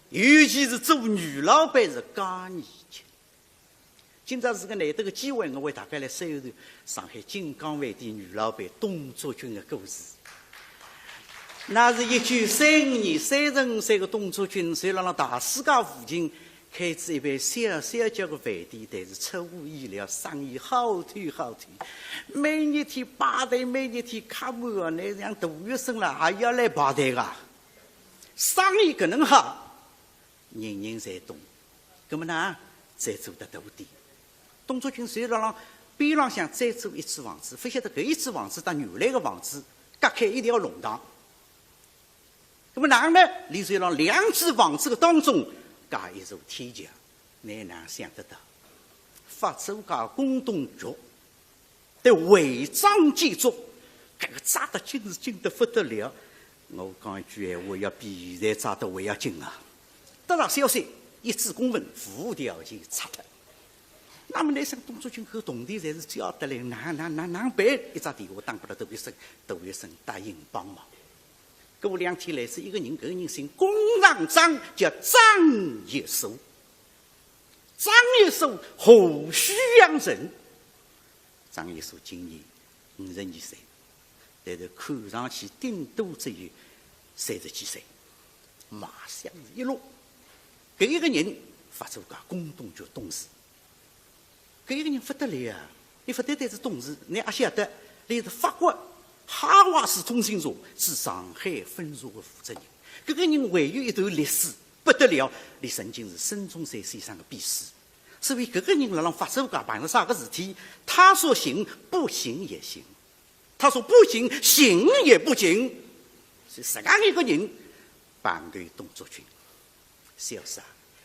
尤其是做女老板是更年轻。今朝是个难得的机会，我为大家来说一段上海金刚饭店女老板董竹君的故事。那是1935年，35岁的董竹君在大世界附近开始一间小的饭店，但是出乎意料，生意好推。每日天排队，每日天客满啊，那像大学生了也要来排队啊。生意搿能好，人侪懂，葛么呢，再做得大点。董竹君随了边浪向再做一处房子，不晓得搿一处房子搭原来的房子隔开一条弄堂。那么哪呢？立在两处房子的当中，架一座天桥，你哪想得到？法租界工董局的违章建筑，搿个抓得紧是紧得不得了。我讲一句闲话，要比现在抓得还要紧啊！得到消息，一纸公文，附条件出的。那么你想，董竹君和董地才是叫得来，哪办？一只电话打过来，杜医生答应帮忙。过2天来是一个人，搿个人姓龚长张，叫张一书。张一书何许洋人？张艺术今年52岁，但是看上去顶多只有30几岁，马相一落。搿一个人发出介公东局董事，搿一个人不得了啊！伊不单单是董事，你也晓得，伊是法国哈瓦斯通信社驻上海分社的负责人。搿个人还有一段历史不得了，伊曾经是孙中山先生的秘书。所以搿个人辣浪法术界办了啥个事体，他说行不行也行，他说不行行也不行，是这样一个人办对动作群。潇洒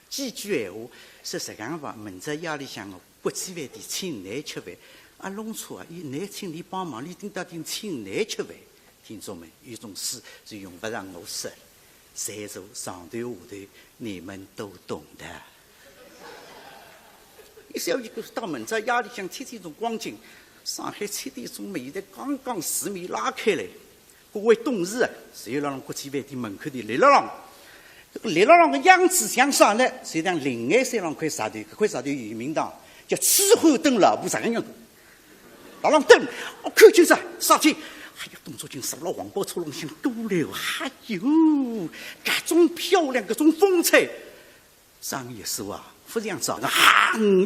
几句闲话是这样吧？明朝夜里向的国际饭店请你吃饭，啊弄错啊，伊你请你帮忙，你顶到顶请你吃饭。听众们，有种事是用不着我说，在座上头下头你们都懂的。一小一个到明朝夜里向天天种光景，上海7点钟美的刚刚市面拉开来，各位董事啊，侪辣国际饭店门口的立了浪。立了浪的样子像啥呢？实际上另外3两块石头，搿块石头有名堂，叫痴汉等老婆啥个样子？老浪等，我看就是啥体？哎呀，动作群坐了黄包车浪向多了，哎呦，搿种漂亮，搿种风采，张艺术啊！不这样子啊！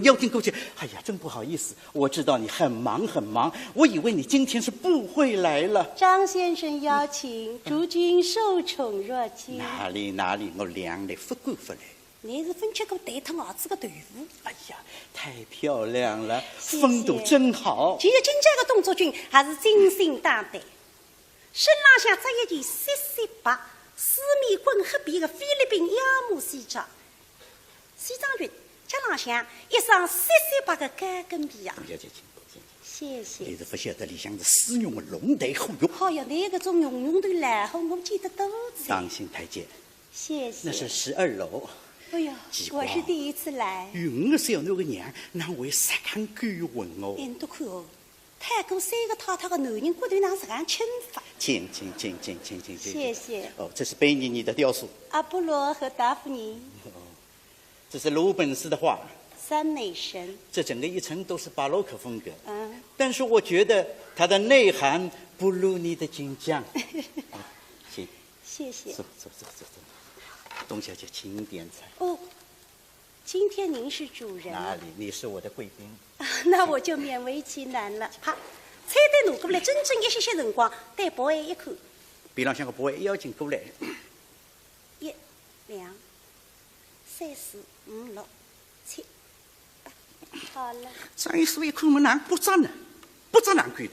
要听过去。哎呀，真不好意思，我知道你很忙很忙，我以为你今天是不会来了。张先生邀请，诸君受宠若惊。哪里，我两来不敢不来。你是分吃过带脱袄子的豆腐。哎呀，太漂亮了，风度真好。其实今朝的动作群还是精心打扮，身浪向着一件色色白、四面混黑边的菲律宾亚木西装。西装裙，脚浪向一双色色白的高跟皮啊！谢谢。你是不晓得里向是丝绒的龙带虎肉。好呀，那个种绒头蓝红，我记得都在。当心台阶。谢谢。那是12楼。哎呀，我是第一次来。5个小那个娘，那为啥敢敢问哦？你都看哦，太过3个太太的男人骨头哪是敢侵犯？请。谢谢。哦，这是贝尼尼的雕塑。阿波罗和达芙妮。这是鲁本斯的画，三美神。这整个一层都是巴洛克风格。但是我觉得它的内涵不如你的金匠。行，谢谢。走，董小姐，请点菜。哦，今天您是主人。哪里？你是我的贵宾。那我就勉为其难了。好，菜单拿过来，整整一些辰光，带保安一看。边浪向个保安邀请过来。1、2、3、4、5、6、7、8，好了。张艺术一看，我哪不咋呢？不咋难看的。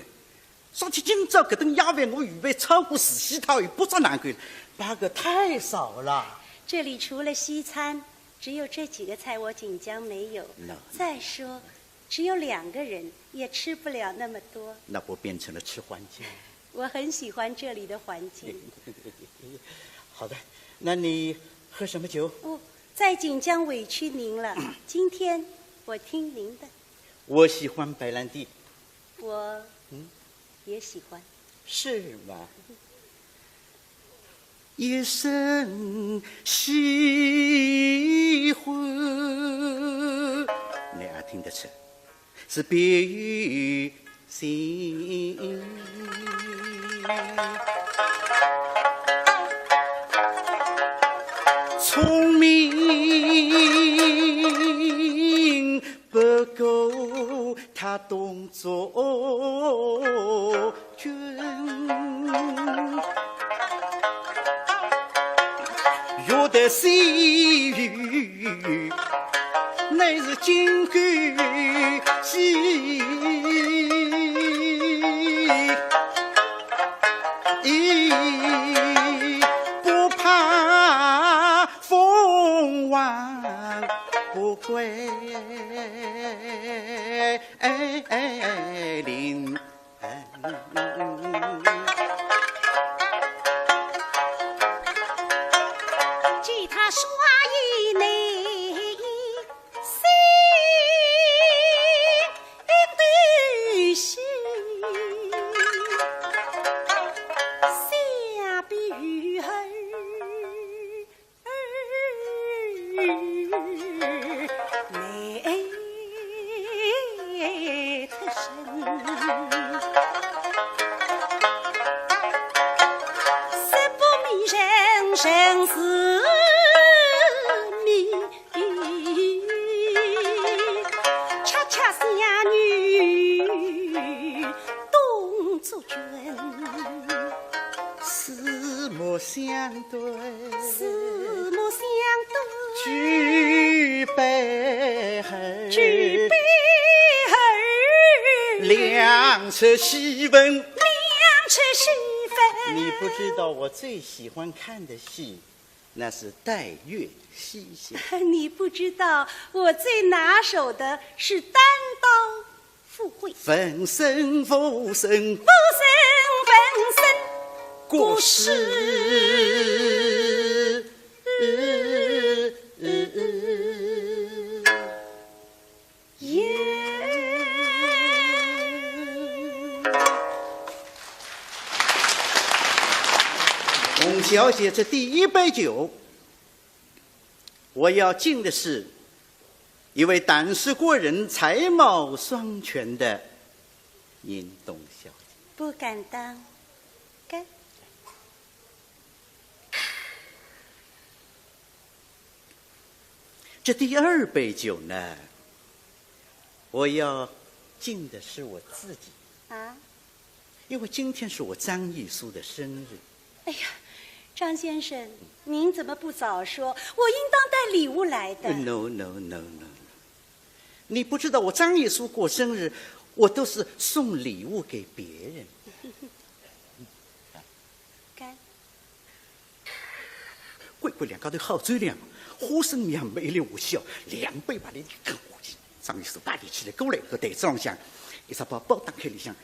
说起今朝搿顿夜饭，我预备超过4喜套，不咋难看，八个太少了。这里除了西餐，只有这几个菜我锦江没有。再说，只有2个人，也吃不了那么多。那不变成了吃环境？我很喜欢这里的环境。好的，那你喝什么酒？哦，在锦江委屈您了。今天我听您的。我喜欢白兰地。我也喜欢。是吗？一生喜欢，你还听得出？是别于心。聪明不够他动作绝，若得细雨乃是金龟戏，不怕风晚不归林。记他说以内心对心，下笔雨儿美特深。2尺戏文。2尺戏文。你不知道我最喜欢看的戏，那是带乐戏戏。你不知道我最拿手的是单刀赴会。分身复生，复生分身，故事。董小姐，这第1杯酒，我要敬的是一位胆识过人、才貌双全的您董小姐。不敢当，干。这第2杯酒呢，我要敬的是我自己啊，因为今天是我张艺苏的生日。哎呀，张先生，您怎么不早说？我应当带礼物来的。No， 你不知道我张艺苏过生日，我都是送礼物给别人。干。贵2高头好酒量，花生米魅力无效，2杯把你跟过去。张艺苏大力起来过来和台子上向，一直把包打开里向，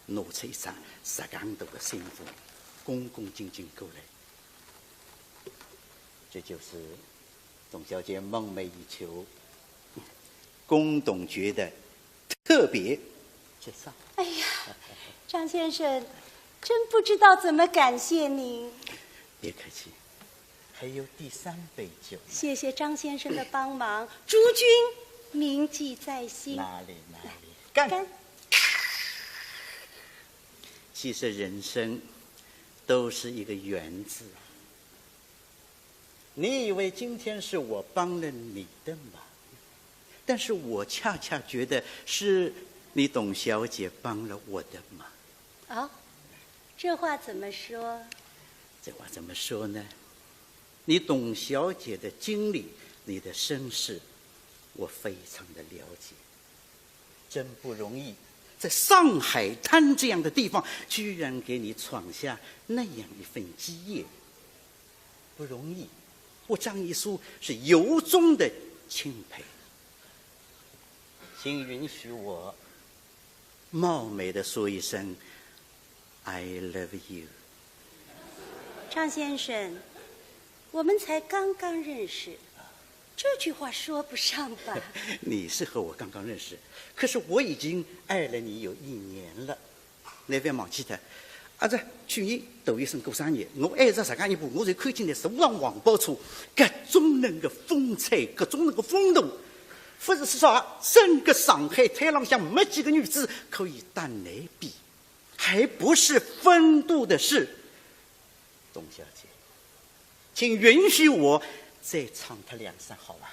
拿出一张15度的信封，恭恭敬敬过来。这就是董小姐梦寐以求、宫董局的特别介绍。哎呀，张先生，真不知道怎么感谢您。别客气，还有第3杯酒。谢谢张先生的帮忙，诸君铭记在心。哪里，干！其实人生都是一个缘字。你以为今天是我帮了你的忙，但是我恰恰觉得是你董小姐帮了我的忙。哦，这话怎么说？这话怎么说呢？你董小姐的经历，你的身世，我非常的了解。真不容易，在上海滩这样的地方，居然给你闯下那样一份基业，不容易。我张艺苏是由衷的钦佩，请允许我冒昧的说一声 I love you。 张先生，我们才刚刚认识，这句话说不上吧？你是和我刚刚认识，可是我已经爱了你有1年了，你不要忘记的。去年窦医生过生日，我爱着1步，我就看见在树上黄包车，各种人的风采，各种人的风度，不是说整个上海滩浪向没几个女子可以打你比，还不是风度的事。董小姐，请允许我再唱他2声，好吧？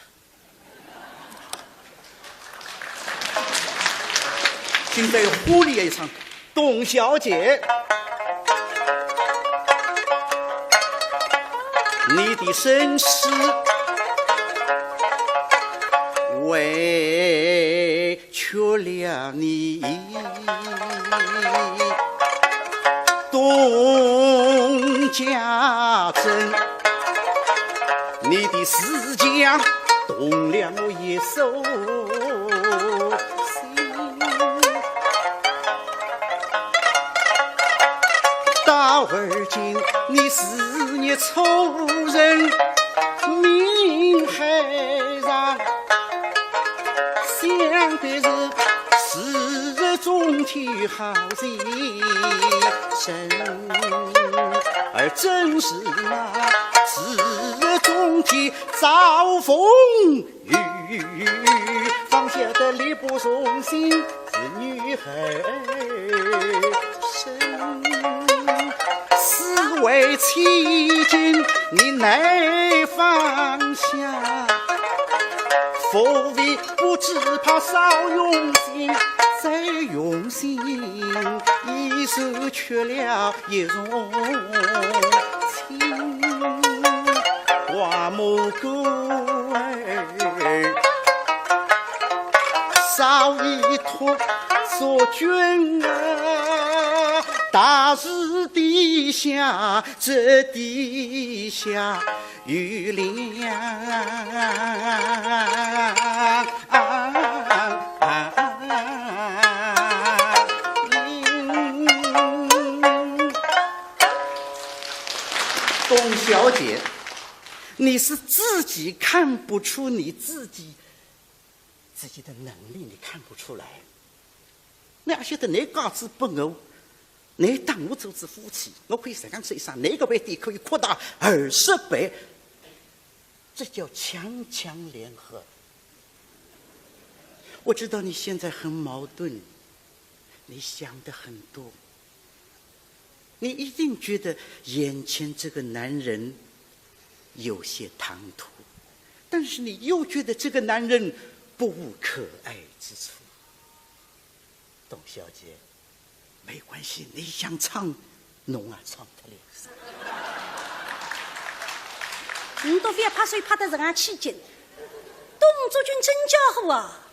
请再呼力一唱，董小姐。你的身世委屈了你，董家珍，你的思想动了我一手心。到而今你是你仇人，命海上相对是日中天好人生，而正是那是日中天遭风雨，方晓得力不从心是女儿身。为妻君你难放下，佛为不只怕少用心，再用心一手缺了一荣情。花木姑儿早已托做君啊，大事地下这地下有董小姐，你是自己看不出你自己的能力，你看不出来。那晓得你家子不我，你当我做子夫妻，我可以这样说一声，那个饭店可以扩大20倍，这叫强强联合。我知道你现在很矛盾，你想的很多，你一定觉得眼前这个男人有些唐突，但是你又觉得这个男人不无可爱之处。董小姐，没关系，你想唱，侬啊唱得了。你都不要怕水怕得人家起劲。董卓君真家伙啊！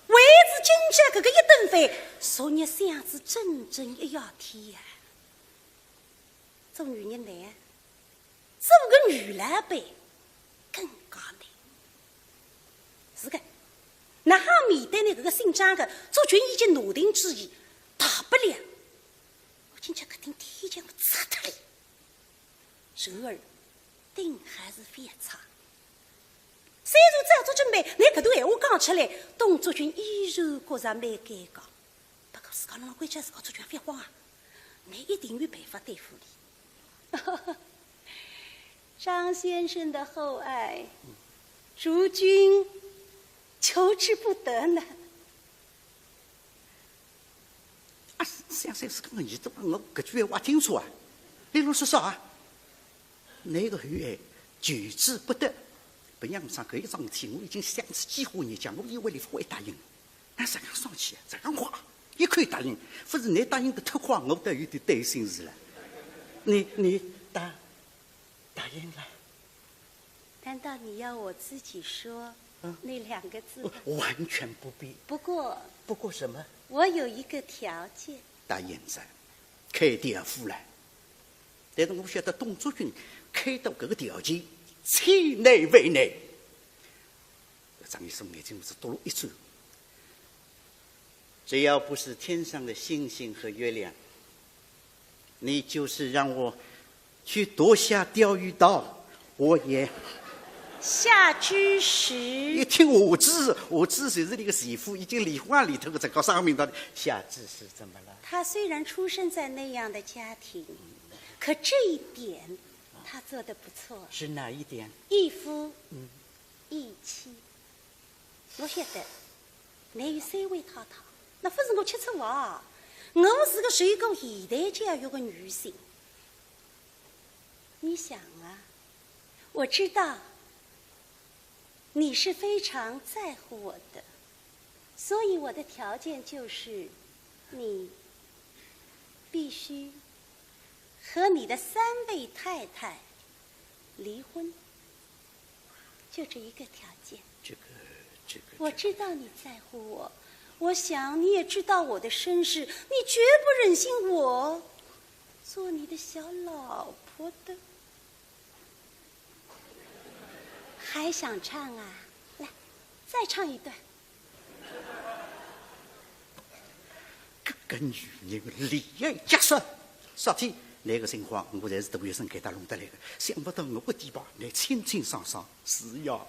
为子今天这个一顿饭，昨日想子整整1夜天呀。做女人难，做个女老板更加难。是的，那好面对那个姓张的，做军已经拿定主意，大不了我今天肯定天将擦他哩。然而，定还是非差。虽然这样做准备，你搿段闲话讲出来，董卓君依然觉着蛮尴尬。不过自家老关键自家做全废话啊，你一定有办法对付你。张先生的厚爱，诸君求之不得呢。啊，想是刚刚你都把我搿句话听错啊！你老说啥啊？那个厚爱求之不得。本样上搿一桩事体，我已经想起几回你讲，我以为你不会答应。俺这样生气，这样话也可以答应，不是你答应的太快，我都有点担心是了。你答应了？难道你要我自己说那2个字？完全不必。不过什么？我有一个条件。答应着，开店夫了。但是我晓得董卓君开到搿个条件，千难万难。张医生眼睛是多了一转。只要不是天上的星星和月亮，你就是让我去夺下钓鱼岛，我也下之时。一听我知就是你个媳妇已经离婚里头的，在搞啥名堂的？下之时怎么了？他虽然出生在那样的家庭，可这一点他做得不错。是哪一点？一夫一妻。我晓得你有3位太太，那不是我吃醋啊！我是个受过现代教育的女性。你想啊，我知道你是非常在乎我的，所以我的条件就是你必须和你的3位太太离婚，就这一个条件。我知道你在乎我，我想你也知道我的身世，你绝不忍心我做你的小老婆的。还想唱啊？来，再唱一段。这个女人恋爱结束，昨天那个情况，我才是大学生给他弄得来的。想不到我的地方，你清清爽爽，是呀。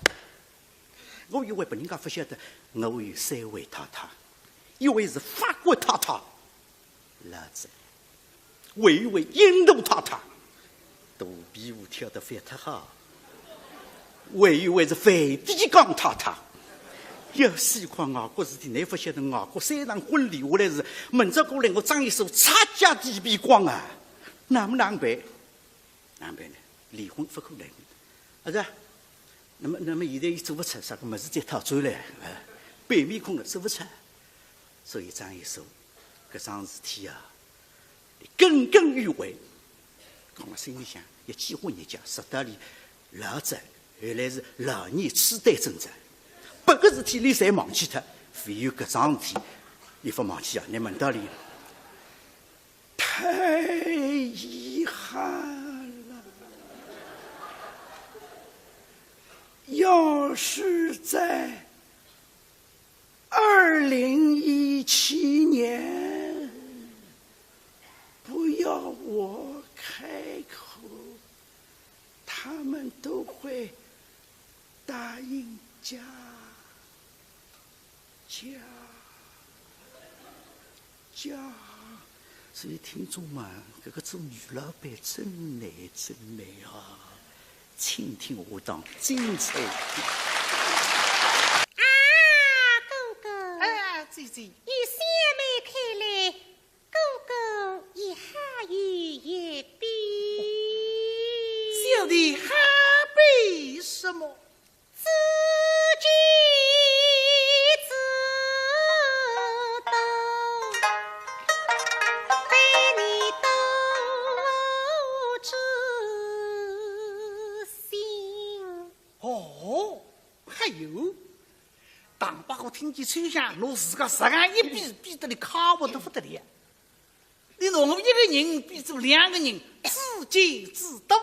我以为别人家不晓得，我有3位太太，一位是法国太太，老子；还有一位印度太太，肚皮舞跳得非常好；还有一位是梵蒂冈太太。有西方外国事体，你不晓得，外国3场婚礼下来是明朝过来，我张一手差价地皮光啊！难不难办？难办呢？离婚不可能，是吧？那么现在又做不出啥个么子再讨转来，白面孔的做不出，所以张医生，搿桩事体啊，耿耿于怀。讲了心里想，一结婚一家，说道理，老子原来是老年痴呆症。8个事体你侪忘记脱，非有搿桩事体，你不忘记啊？你问道理，太遗憾了。要是在2017年，不要我开口，他们都会答应嫁。所以听众们，这个做女老板真难啊！请听我当精彩。啊，公公！哎，姐，以小妹看来，公公也还有一比。小弟还比什么？自己知道，对你都知心。哦，还有，当把我听见吹响，侬自家实干一比得你卡不得不得了。你让我一个人比做2个人，自给自足。